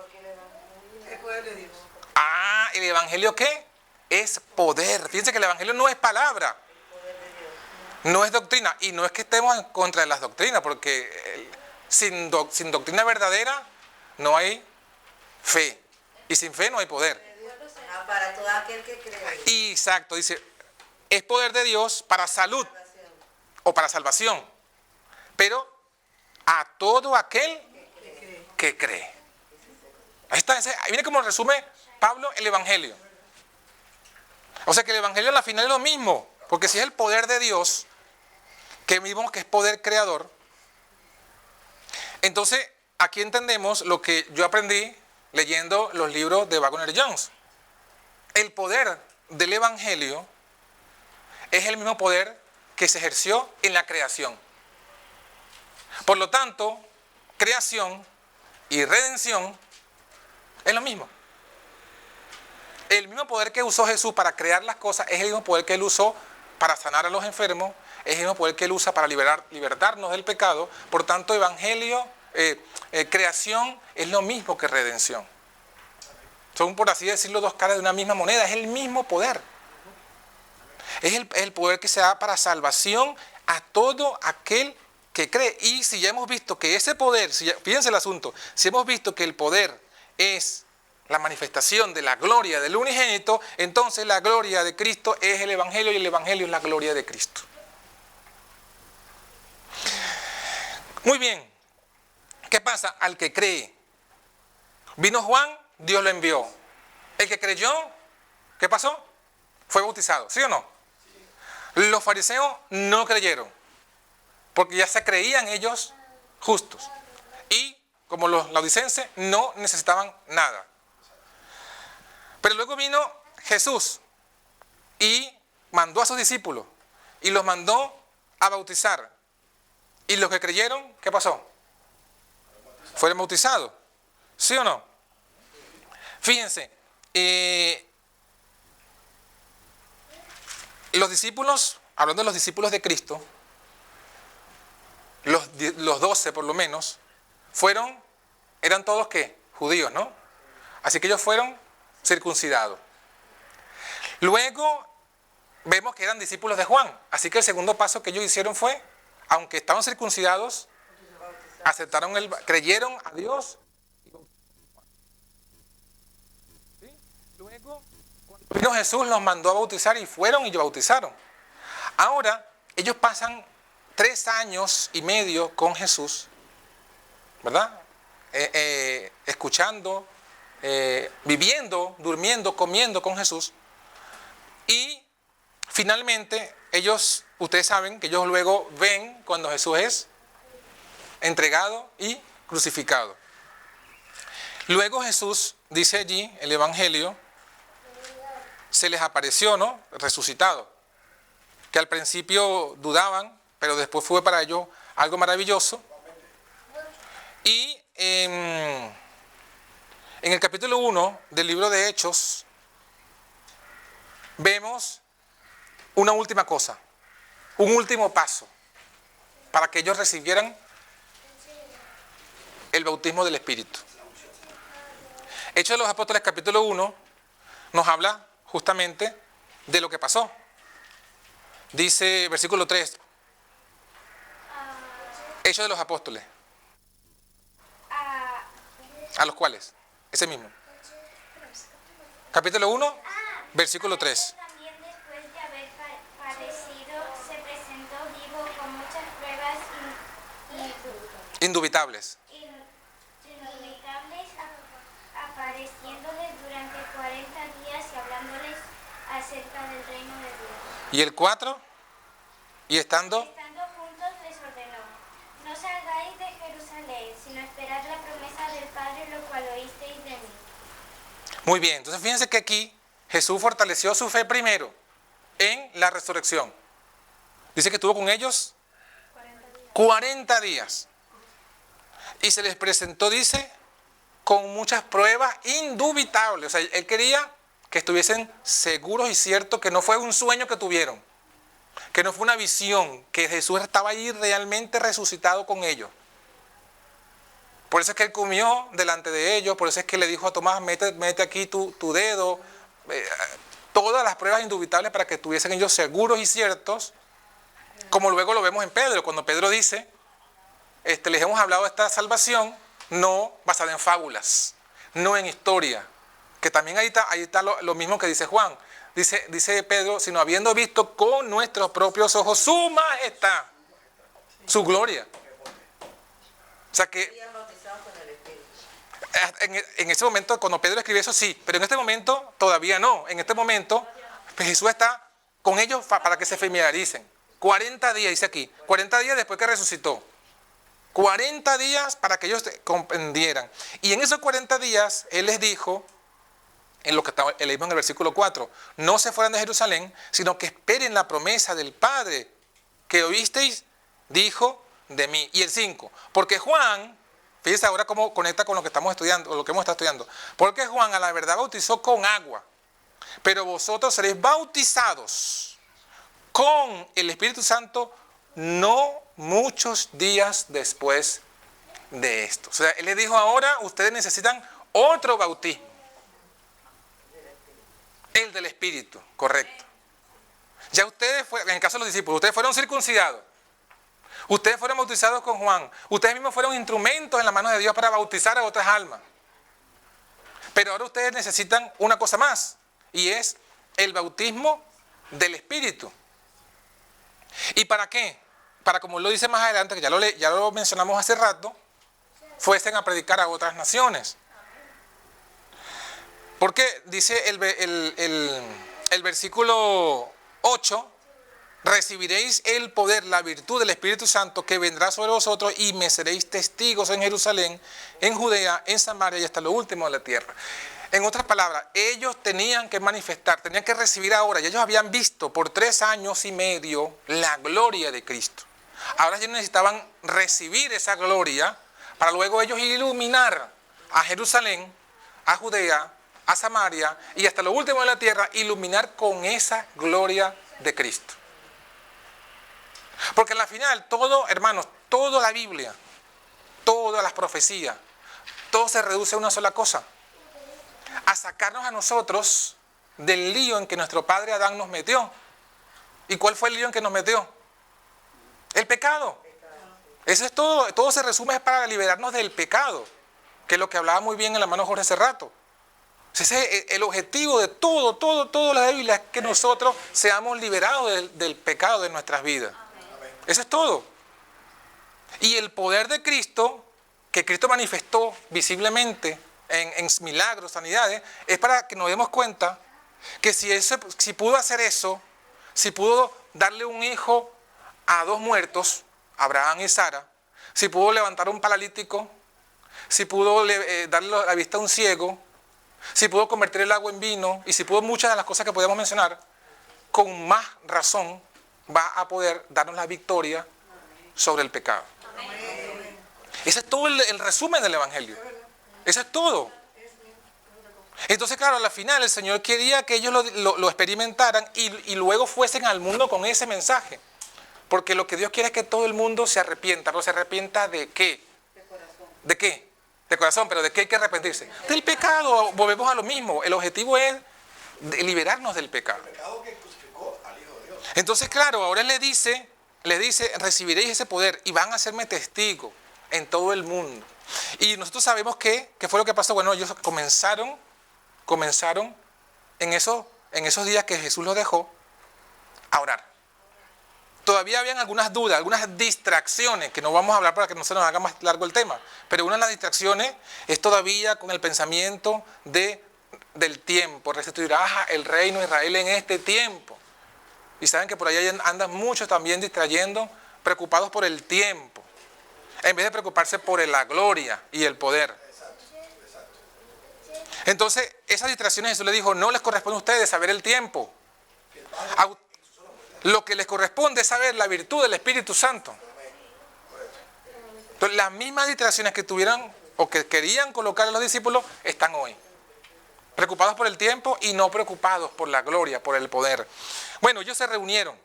Ah, ¿el evangelio qué? Es poder. Fíjense que el evangelio no es palabra, no es doctrina. Y no es que estemos en contra de las doctrinas, porque sin doctrina verdadera no hay fe. Y sin fe no hay poder. Para todo aquel que cree. Exacto, dice, es poder de Dios para salud o para salvación. Pero a todo aquel que cree. Ahí está, ahí viene como resume Pablo el evangelio. O sea que el evangelio al final es lo mismo, porque si es el poder de Dios, que vimos que es poder creador, entonces aquí entendemos lo que yo aprendí leyendo los libros de Wagner Jones. El poder del evangelio es el mismo poder que se ejerció en la creación. Por lo tanto, creación y redención es lo mismo. El mismo poder que usó Jesús para crear las cosas es el mismo poder que Él usó para sanar a los enfermos, es el mismo poder que Él usa para libertarnos del pecado. Por tanto, evangelio, creación es lo mismo que redención. Son, por así decirlo, 2 caras de una misma moneda. Es el mismo poder. Es el poder que se da para salvación a todo aquel que cree. Y si ya hemos visto que ese poder, fíjense el asunto, si hemos visto que el poder es la manifestación de la gloria del unigénito, entonces la gloria de Cristo es el evangelio y el evangelio es la gloria de Cristo. Muy bien. ¿Qué pasa? Al que cree. Vino Juan, Dios lo envió. El que creyó, ¿qué pasó? Fue bautizado, ¿sí o no? Los fariseos no creyeron, porque ya se creían ellos justos. Y como los laodicenses no necesitaban nada. Pero luego vino Jesús y mandó a sus discípulos y los mandó a bautizar. Y los que creyeron, ¿qué pasó? Fueron bautizados, ¿sí o no? Fíjense, los discípulos, hablando de los discípulos de Cristo, los 12 por lo menos, eran todos ¿qué? Judíos, ¿no? Así que ellos fueron circuncidados. Luego vemos que eran discípulos de Juan, así que el segundo paso que ellos hicieron fue, aunque estaban circuncidados, creyeron a Dios. ¿Sí? Luego, cuando vino Jesús, los mandó a bautizar y fueron y bautizaron. Ahora, ellos pasan 3 años y medio con Jesús, ¿verdad? Escuchando, viviendo, durmiendo, comiendo con Jesús. Y finalmente, ustedes saben que ellos luego ven cuando Jesús es entregado y crucificado. Luego Jesús, dice allí el Evangelio, se les apareció, ¿no? Resucitado. Que al principio dudaban, pero después fue para ellos algo maravilloso. Y en el capítulo 1 del libro de Hechos, vemos una última cosa, un último paso, para que ellos recibieran el bautismo del Espíritu. Hechos de los Apóstoles, capítulo 1, nos habla justamente de lo que pasó. Dice, versículo 3, Hechos de los Apóstoles. ¿A los cuales? Ese mismo. Capítulo 1, versículo 3. También después de haber padecido, se presentó vivo con muchas pruebas indubitables, apareciéndoles durante 40 días y hablándoles acerca del reino de Dios. Y el 4, y estando juntos les ordenó: no salgáis de Jerusalén, sino esperad la promesa del Padre, lo cual oísteis de mí. Muy bien, entonces fíjense que aquí Jesús fortaleció su fe primero en la resurrección. Dice que estuvo con ellos 40 días. Y se les presentó, dice, con muchas pruebas indubitables. O sea, él quería que estuviesen seguros y ciertos que no fue un sueño que tuvieron, que no fue una visión, que Jesús estaba allí realmente resucitado con ellos. Por eso es que él comió delante de ellos, por eso es que le dijo a Tomás, mete aquí tu dedo, todas las pruebas indubitables para que estuviesen ellos seguros y ciertos, como luego lo vemos en Pedro, cuando Pedro dice, les hemos hablado de esta salvación no basada en fábulas, no en historia, que también ahí está lo mismo que dice Juan, dice Pedro, sino habiendo visto con nuestros propios ojos su majestad, su gloria. O sea que en ese momento, cuando Pedro escribe eso, sí, pero en este momento todavía no. En este momento, pues Jesús está con ellos para que se familiaricen. 40 días, dice aquí, 40 días después que resucitó. 40 días para que ellos comprendieran. Y en esos 40 días, Él les dijo, en lo que leímos en el versículo 4, no se fueran de Jerusalén, sino que esperen la promesa del Padre que oísteis, dijo de mí. Y el 5, porque Juan, fíjense ahora cómo conecta con lo que estamos estudiando, o lo que hemos estado estudiando. Porque Juan a la verdad bautizó con agua, pero vosotros seréis bautizados con el Espíritu Santo no muchos días después de esto. O sea, Él les dijo ahora, ustedes necesitan otro bautismo. El del Espíritu, correcto. Ya ustedes, en el caso de los discípulos, ustedes fueron circuncidados. Ustedes fueron bautizados con Juan. Ustedes mismos fueron instrumentos en la mano de Dios para bautizar a otras almas. Pero ahora ustedes necesitan una cosa más. Y es el bautismo del Espíritu. ¿Y para qué? Para, como lo dice más adelante, que ya lo mencionamos hace rato, fuesen a predicar a otras naciones. Porque dice el versículo 8, recibiréis el poder, la virtud del Espíritu Santo que vendrá sobre vosotros y me seréis testigos en Jerusalén, en Judea, en Samaria y hasta lo último de la tierra. En otras palabras, ellos tenían que manifestar, tenían que recibir ahora, y ellos habían visto por 3 años y medio la gloria de Cristo. Ahora ellos necesitaban recibir esa gloria para luego ellos iluminar a Jerusalén, a Judea, a Samaria y hasta lo último de la tierra, iluminar con esa gloria de Cristo. Porque al final todo, hermanos, toda la Biblia, todas las profecías, todo se reduce a una sola cosa: a sacarnos a nosotros del lío en que nuestro padre Adán nos metió. ¿Y cuál fue el lío en que nos metió? El pecado. Eso es todo. Todo se resume para liberarnos del pecado, que es lo que hablaba muy bien el hermano Jorge hace rato. Ese es el objetivo de toda la Biblia, es que nosotros seamos liberados del pecado de nuestras vidas. Eso es todo. Y el poder de Cristo, que Cristo manifestó visiblemente en milagros, sanidades, es para que nos demos cuenta que si pudo hacer eso, si pudo darle un hijo a dos muertos, Abraham y Sara, si pudo levantar a un paralítico, si pudo darle la vista a un ciego, si pudo convertir el agua en vino, y si pudo muchas de las cosas que podemos mencionar, con más razón va a poder darnos la victoria sobre el pecado. Ese es todo el resumen del Evangelio. Eso es todo. Entonces, claro, al final el Señor quería que ellos lo experimentaran y luego fuesen al mundo con ese mensaje. Porque lo que Dios quiere es que todo el mundo se arrepienta. ¿Pero se arrepienta de qué? De corazón. ¿De qué? De corazón, pero ¿de qué hay que arrepentirse? Del pecado. Volvemos a lo mismo. El objetivo es liberarnos del pecado. El pecado que crucificó al Hijo de Dios. Entonces, claro, ahora le dice, recibiréis ese poder y van a hacerme testigos en todo el mundo. Y nosotros sabemos ¿qué fue lo que pasó? Bueno, ellos comenzaron en esos días que Jesús los dejó a orar. Todavía habían algunas dudas, algunas distracciones, que no vamos a hablar para que no se nos haga más largo el tema. Pero una de las distracciones es todavía con el pensamiento del tiempo. Restituirá el reino de Israel en este tiempo. Y saben que por ahí andan muchos también distrayendo, preocupados por el tiempo, en vez de preocuparse por la gloria y el poder. Entonces, esas distracciones Jesús le dijo, no les corresponde a ustedes saber el tiempo. Lo que les corresponde es saber la virtud del Espíritu Santo. Entonces, las mismas distracciones que tuvieran o que querían colocar a los discípulos están hoy. Preocupados por el tiempo y no preocupados por la gloria, por el poder. Bueno, ellos se reunieron.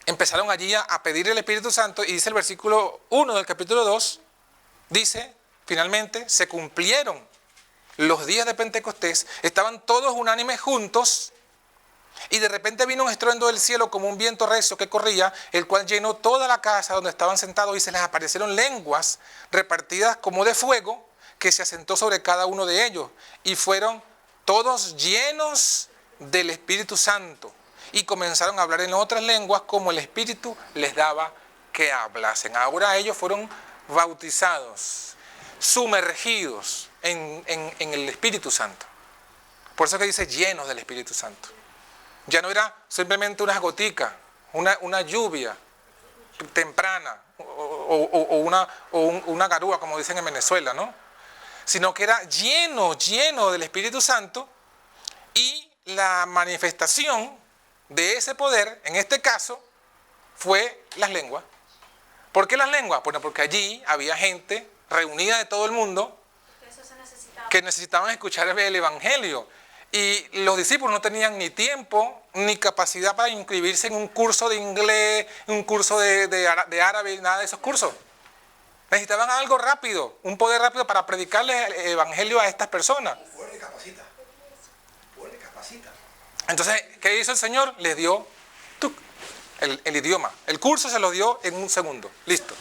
Empezaron allí a pedir el Espíritu Santo y dice el versículo 1 del capítulo 2, dice, finalmente se cumplieron los días de Pentecostés, estaban todos unánimes juntos y de repente vino un estruendo del cielo como un viento recio que corría, el cual llenó toda la casa donde estaban sentados y se les aparecieron lenguas repartidas como de fuego que se asentó sobre cada uno de ellos y fueron todos llenos del Espíritu Santo. Y comenzaron a hablar en otras lenguas como el Espíritu les daba que hablasen. Ahora ellos fueron bautizados, sumergidos en el Espíritu Santo. Por eso que dice llenos del Espíritu Santo. Ya no era simplemente unas goticas, una lluvia temprana o una garúa, como dicen en Venezuela, ¿no? Sino que era lleno del Espíritu Santo y la manifestación de ese poder, en este caso, fue las lenguas. ¿Por qué las lenguas? Bueno, porque allí había gente reunida de todo el mundo que necesitaban escuchar el Evangelio. Y los discípulos no tenían ni tiempo ni capacidad para inscribirse en un curso de inglés, un curso de árabe, nada de esos cursos. Necesitaban algo rápido, un poder rápido para predicarles el Evangelio a estas personas. Fuerte capacita. Entonces, ¿qué hizo el Señor? Les dio el idioma. El curso se lo dio en un segundo. Listo.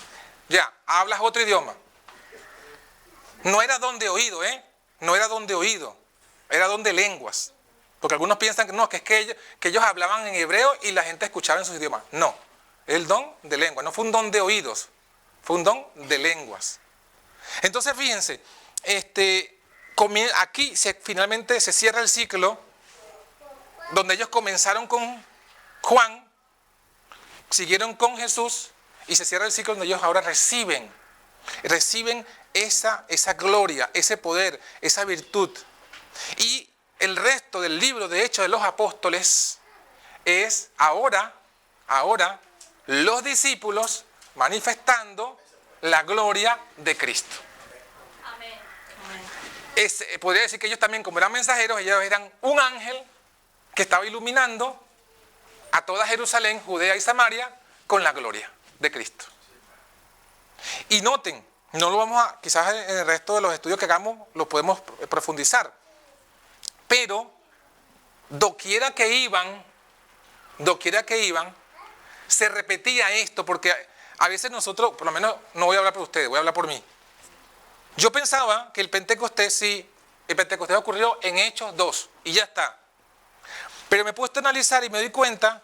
Ya, hablas otro idioma. No era don de oído, No era don de oído. Era don de lenguas. Porque algunos piensan que no, que es que ellos hablaban en hebreo y la gente escuchaba en sus idiomas. No, el don de lenguas. No fue un don de oídos, fue un don de lenguas. Entonces, fíjense, aquí finalmente se cierra el ciclo donde ellos comenzaron con Juan, siguieron con Jesús y se cierra el ciclo donde ellos ahora reciben esa gloria, ese poder, esa virtud. Y el resto del libro de Hechos de los Apóstoles es ahora los discípulos manifestando la gloria de Cristo. Amén. podría decir que ellos también, como eran mensajeros, ellos eran un ángel que estaba iluminando a toda Jerusalén, Judea y Samaria con la gloria de Cristo. Y noten, no lo vamos a, quizás en el resto de los estudios que hagamos lo podemos profundizar, pero doquiera que iban, se repetía esto, porque a veces nosotros, por lo menos no voy a hablar por ustedes, voy a hablar por mí. Yo pensaba que el Pentecostés ocurrió en Hechos 2 y ya está. Pero me he puesto a analizar y me doy cuenta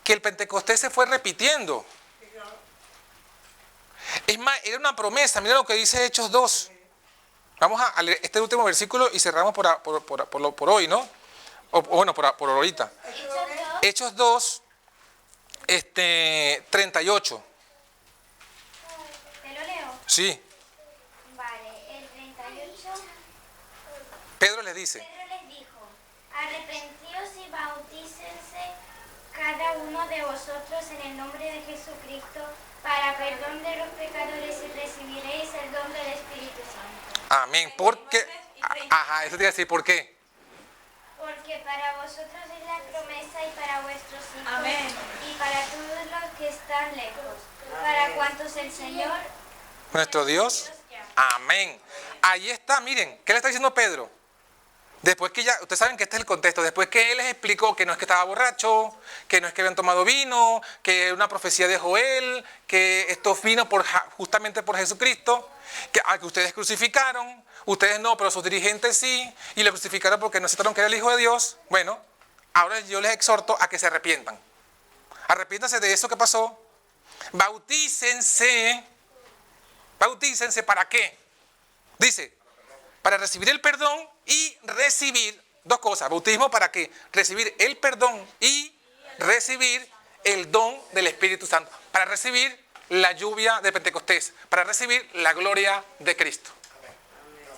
que el Pentecostés se fue repitiendo. Es más, era una promesa. Mira lo que dice Hechos 2. Vamos a leer este último versículo y cerramos por hoy, ¿no? Por ahorita. Hechos 2, 38. ¿Te lo leo? Sí. Vale, el 38. Pedro les dice. Pedro les dijo: arrepentíos y bautícense cada uno de vosotros en el nombre de Jesucristo para perdón de los pecadores y recibiréis el don del Espíritu Santo. Amén. Porque, eso te iba a decir, ¿por qué? Porque para vosotros es la promesa y para vuestros hijos. Amén. Y para todos los que están lejos. Para cuantos el Señor, Nuestro Dios. llama. Amén. Ahí está, miren, ¿qué le está diciendo Pedro? Después que ya, ustedes saben que este es el contexto, después que él les explicó que no es que estaba borracho, que no es que habían tomado vino, que es una profecía de Joel, que esto vino justamente por Jesucristo, que ustedes crucificaron, ustedes no, pero sus dirigentes sí, y le crucificaron porque no aceptaron que era el Hijo de Dios. Bueno, ahora yo les exhorto a que se arrepientan. Arrepiéntanse de eso que pasó. Bautícense. Bautícense, ¿para qué? Dice, para recibir el perdón y recibir, dos cosas, bautismo para qué, recibir el perdón y recibir el don del Espíritu Santo, para recibir la lluvia de Pentecostés, para recibir la gloria de Cristo.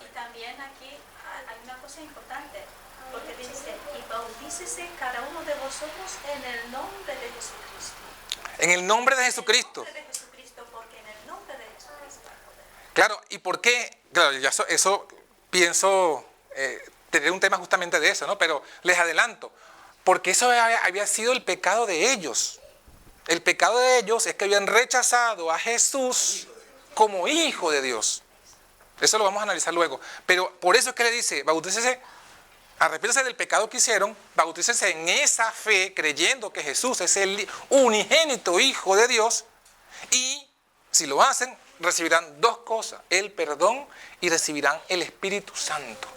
Y también aquí hay una cosa importante, porque dice, y bautícese cada uno de vosotros en el nombre de Jesucristo. En el nombre de Jesucristo. En el nombre de Jesucristo, porque en el nombre de Jesucristo hay poder. Claro, ¿y por qué? Claro, ya eso pienso tener un tema justamente de eso, ¿no? Pero les adelanto, porque eso había sido el pecado de ellos. El pecado de ellos es que habían rechazado a Jesús como Hijo de Dios. Eso lo vamos a analizar luego. Pero por eso es que le dice, bautícese, arrepiéntanse del pecado que hicieron, bautícense en esa fe, creyendo que Jesús es el unigénito Hijo de Dios, y si lo hacen, recibirán dos cosas, el perdón y recibirán el Espíritu Santo.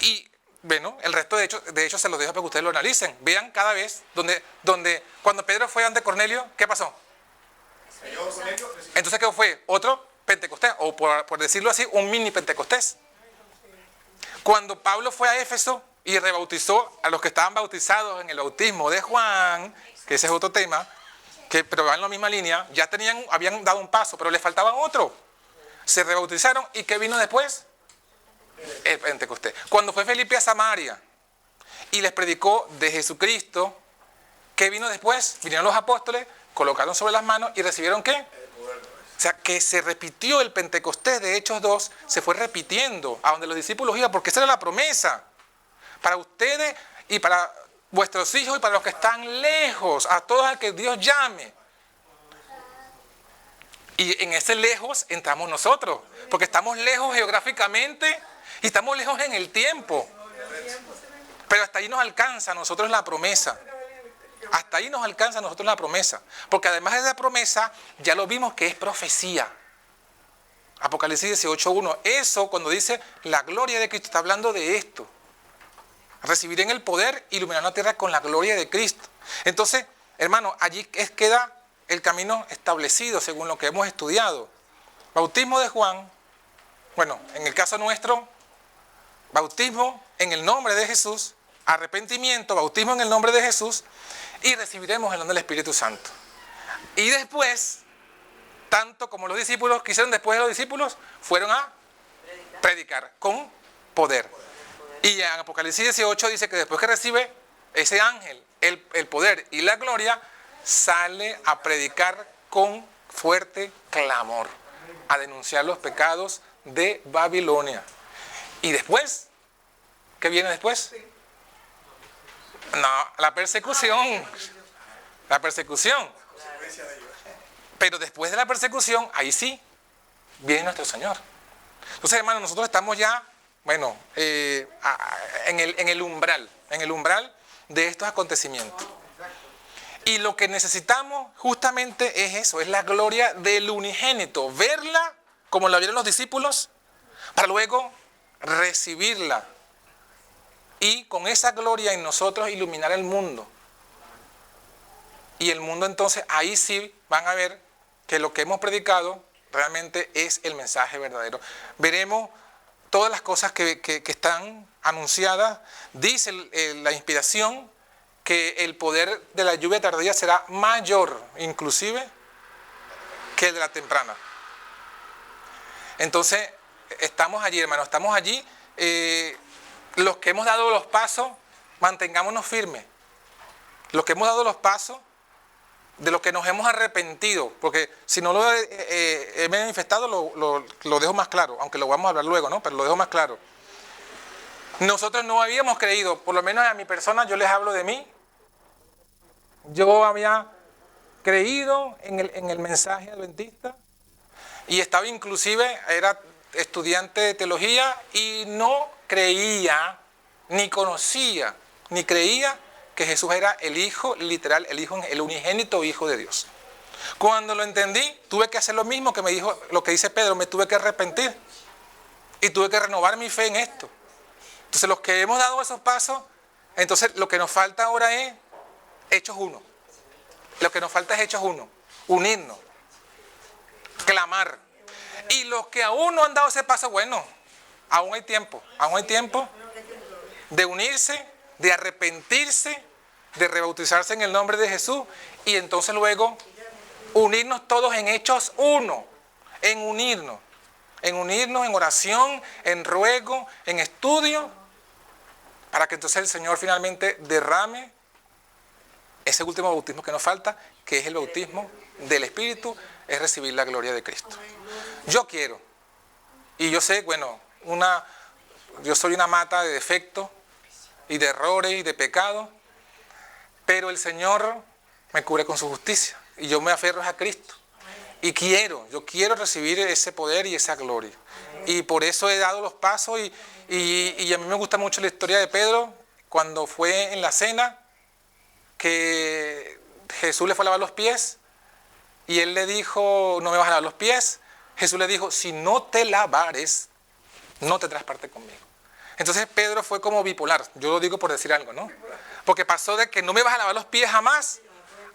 Y bueno, el resto de hecho se los dejo para que ustedes lo analicen. Vean cada vez donde cuando Pedro fue ante Cornelio, ¿qué pasó? Entonces, ¿qué fue? Otro Pentecostés, o por decirlo así, un mini Pentecostés. Cuando Pablo fue a Éfeso y rebautizó a los que estaban bautizados en el bautismo de Juan, que ese es otro tema, pero va en la misma línea, ya habían dado un paso, pero le faltaba otro. Se rebautizaron, ¿y qué vino después? El Pentecostés. Cuando fue Felipe a Samaria y les predicó de Jesucristo, ¿qué vino después? Vinieron los apóstoles, colocaron sobre las manos y recibieron ¿qué? O sea, que se repitió el Pentecostés de Hechos 2, se fue repitiendo a donde los discípulos iban, porque esa era la promesa para ustedes y para vuestros hijos y para los que están lejos, a todos a que Dios llame. Y en ese lejos entramos nosotros, porque estamos lejos geográficamente y estamos lejos en el tiempo. Pero hasta ahí nos alcanza a nosotros la promesa. Hasta ahí nos alcanza a nosotros la promesa. Porque además de la promesa, ya lo vimos que es profecía. Apocalipsis 18:1. Eso cuando dice la gloria de Cristo, está hablando de esto. Recibiré en el poder, iluminar la tierra con la gloria de Cristo. Entonces, hermano, allí queda el camino establecido según lo que hemos estudiado. Bautismo de Juan, bueno, en el caso nuestro, bautismo en el nombre de Jesús, arrepentimiento, bautismo en el nombre de Jesús, y recibiremos el don del Espíritu Santo. Y después, tanto como los discípulos, que hicieron después de los discípulos, fueron a predicar con poder. Y en Apocalipsis 18 dice que después que recibe ese ángel el poder y la gloria, sale a predicar con fuerte clamor, a denunciar los pecados de Babilonia. ¿Y después? ¿Qué viene después? No, la persecución. La persecución. Pero después de la persecución, ahí sí, viene nuestro Señor. Entonces, hermanos, nosotros estamos ya, bueno, en el umbral de estos acontecimientos. Y lo que necesitamos justamente es eso, es la gloria del unigénito, verla como la vieron los discípulos, para luego recibirla. Y con esa gloria en nosotros iluminar el mundo. Y el mundo entonces, ahí sí van a ver que lo que hemos predicado realmente es el mensaje verdadero. Veremos todas las cosas que están anunciadas. Dice la inspiración que el poder de la lluvia tardía será mayor, inclusive, que el de la temprana. Entonces, estamos allí, hermanos, estamos allí. Los que hemos dado los pasos, mantengámonos firmes. Los que hemos dado los pasos, de lo que nos hemos arrepentido, porque si no lo he manifestado, lo dejo más claro, aunque lo vamos a hablar luego, ¿no? Pero lo dejo más claro. Nosotros no habíamos creído, por lo menos a mi persona, yo les hablo de mí. Yo había creído en el mensaje adventista y estaba inclusive, era estudiante de teología y no creía, ni conocía, ni creía que Jesús era el Hijo, literal, el unigénito Hijo de Dios. Cuando lo entendí, tuve que hacer lo mismo que me dijo, lo que dice Pedro, me tuve que arrepentir y tuve que renovar mi fe en esto. Entonces, los que hemos dado esos pasos, entonces lo que nos falta ahora es Hechos 1. Lo que nos falta es Hechos 1, unirnos, clamar. Y los que aún no han dado ese paso, bueno, aún hay tiempo de unirse, de arrepentirse, de rebautizarse en el nombre de Jesús y entonces luego unirnos todos en Hechos 1, en unirnos en oración, en ruego, en estudio, para que entonces el Señor finalmente derrame ese último bautismo que nos falta, que es el bautismo del Espíritu, es recibir la gloria de Cristo. Yo quiero, y yo sé, bueno, yo soy una mata de defectos y de errores y de pecados, pero el Señor me cubre con su justicia y yo me aferro a Cristo. Y yo quiero recibir ese poder y esa gloria. Y por eso he dado los pasos y a mí me gusta mucho la historia de Pedro cuando fue en la cena, que Jesús le fue a lavar los pies y él le dijo, no me vas a lavar los pies. Jesús le dijo, si no te lavares, no tendrás parte conmigo. Entonces Pedro fue como bipolar, yo lo digo por decir algo, ¿no? Porque pasó de que no me vas a lavar los pies jamás,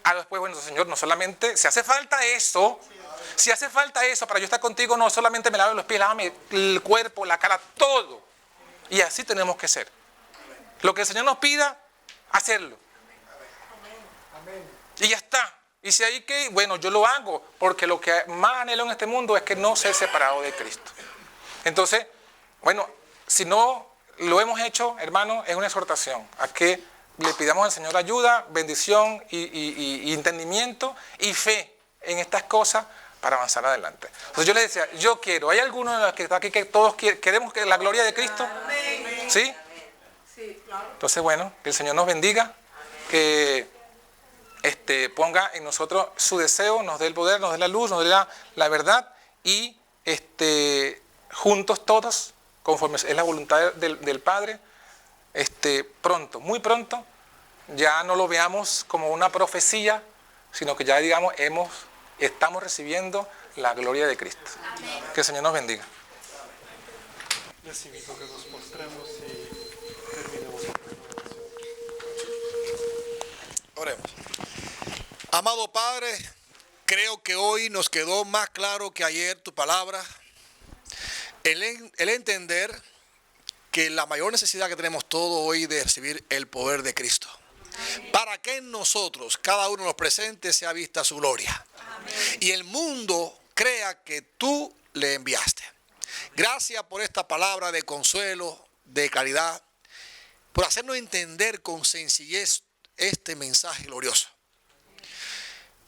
a después, bueno, Señor, no solamente, si hace falta eso para yo estar contigo, no solamente me laves los pies, lávame el cuerpo, la cara, todo. Y así tenemos que ser. Lo que el Señor nos pida, hacerlo. Y ya está. Y si hay que, bueno, yo lo hago, porque lo que más anhelo en este mundo es que no ser separado de Cristo. Entonces, bueno, si no lo hemos hecho, hermano, es una exhortación a que le pidamos al Señor ayuda, bendición y entendimiento y fe en estas cosas para avanzar adelante. Entonces yo les decía, yo quiero, ¿hay alguno de los que está aquí que todos queremos que la gloria de Cristo? ¿Sí? Entonces, bueno, que el Señor nos bendiga, que ponga en nosotros su deseo, nos dé el poder, nos dé la luz, nos dé la verdad y juntos todos, conforme es la voluntad del Padre, pronto, muy pronto, ya no lo veamos como una profecía, sino que ya digamos estamos recibiendo la gloria de Cristo. Amén. Que el Señor nos bendiga. Les invito a que nos postremos y terminemos. Oremos. Amado Padre, creo que hoy nos quedó más claro que ayer tu palabra, el entender que la mayor necesidad que tenemos todos hoy de recibir el poder de Cristo. Amén. Para que en nosotros, cada uno de los presentes, sea vista su gloria. Amén. Y el mundo crea que tú le enviaste. Gracias por esta palabra de consuelo, de caridad, por hacernos entender con sencillez este mensaje glorioso.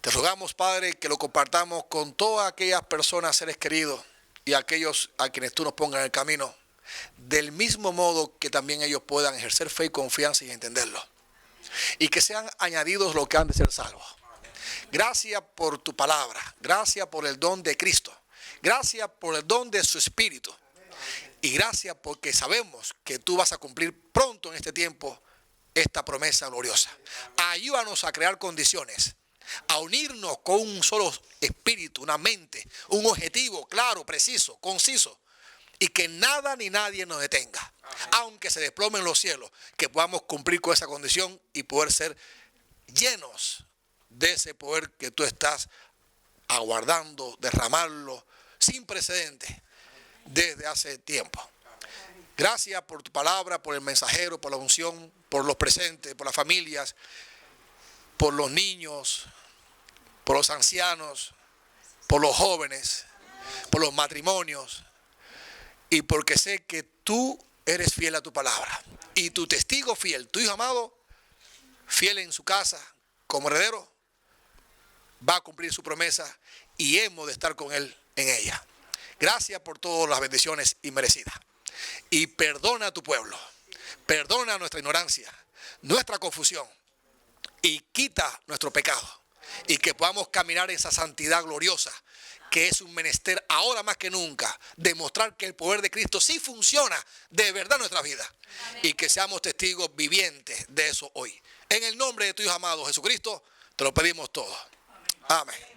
Te rogamos, Padre, que lo compartamos con todas aquellas personas, seres queridos, y aquellos a quienes tú nos pongas en el camino, del mismo modo que también ellos puedan ejercer fe y confianza y entenderlo. Y que sean añadidos los que han de ser salvos. Gracias por tu palabra. Gracias por el don de Cristo. Gracias por el don de su Espíritu. Y gracias porque sabemos que tú vas a cumplir pronto en este tiempo esta promesa gloriosa. Ayúdanos a crear condiciones, a unirnos con un solo espíritu, una mente, un objetivo claro, preciso, conciso. Y que nada ni nadie nos detenga. Aunque se desplomen los cielos, que podamos cumplir con esa condición y poder ser llenos de ese poder que tú estás aguardando, derramarlo sin precedentes desde hace tiempo. Gracias por tu palabra, por el mensajero, por la unción, por los presentes, por las familias, por los niños, por los ancianos, por los jóvenes, por los matrimonios. Y porque sé que tú eres fiel a tu palabra. Y tu testigo fiel, tu hijo amado, fiel en su casa como heredero, va a cumplir su promesa y hemos de estar con él en ella. Gracias por todas las bendiciones inmerecidas. Y perdona a tu pueblo. Perdona nuestra ignorancia, nuestra confusión. Y quita nuestro pecado. Y que podamos caminar en esa santidad gloriosa, que es un menester ahora más que nunca, demostrar que el poder de Cristo sí funciona de verdad en nuestra vida. Y que seamos testigos vivientes de eso hoy. En el nombre de tu Hijo amado Jesucristo, te lo pedimos todo. Amén.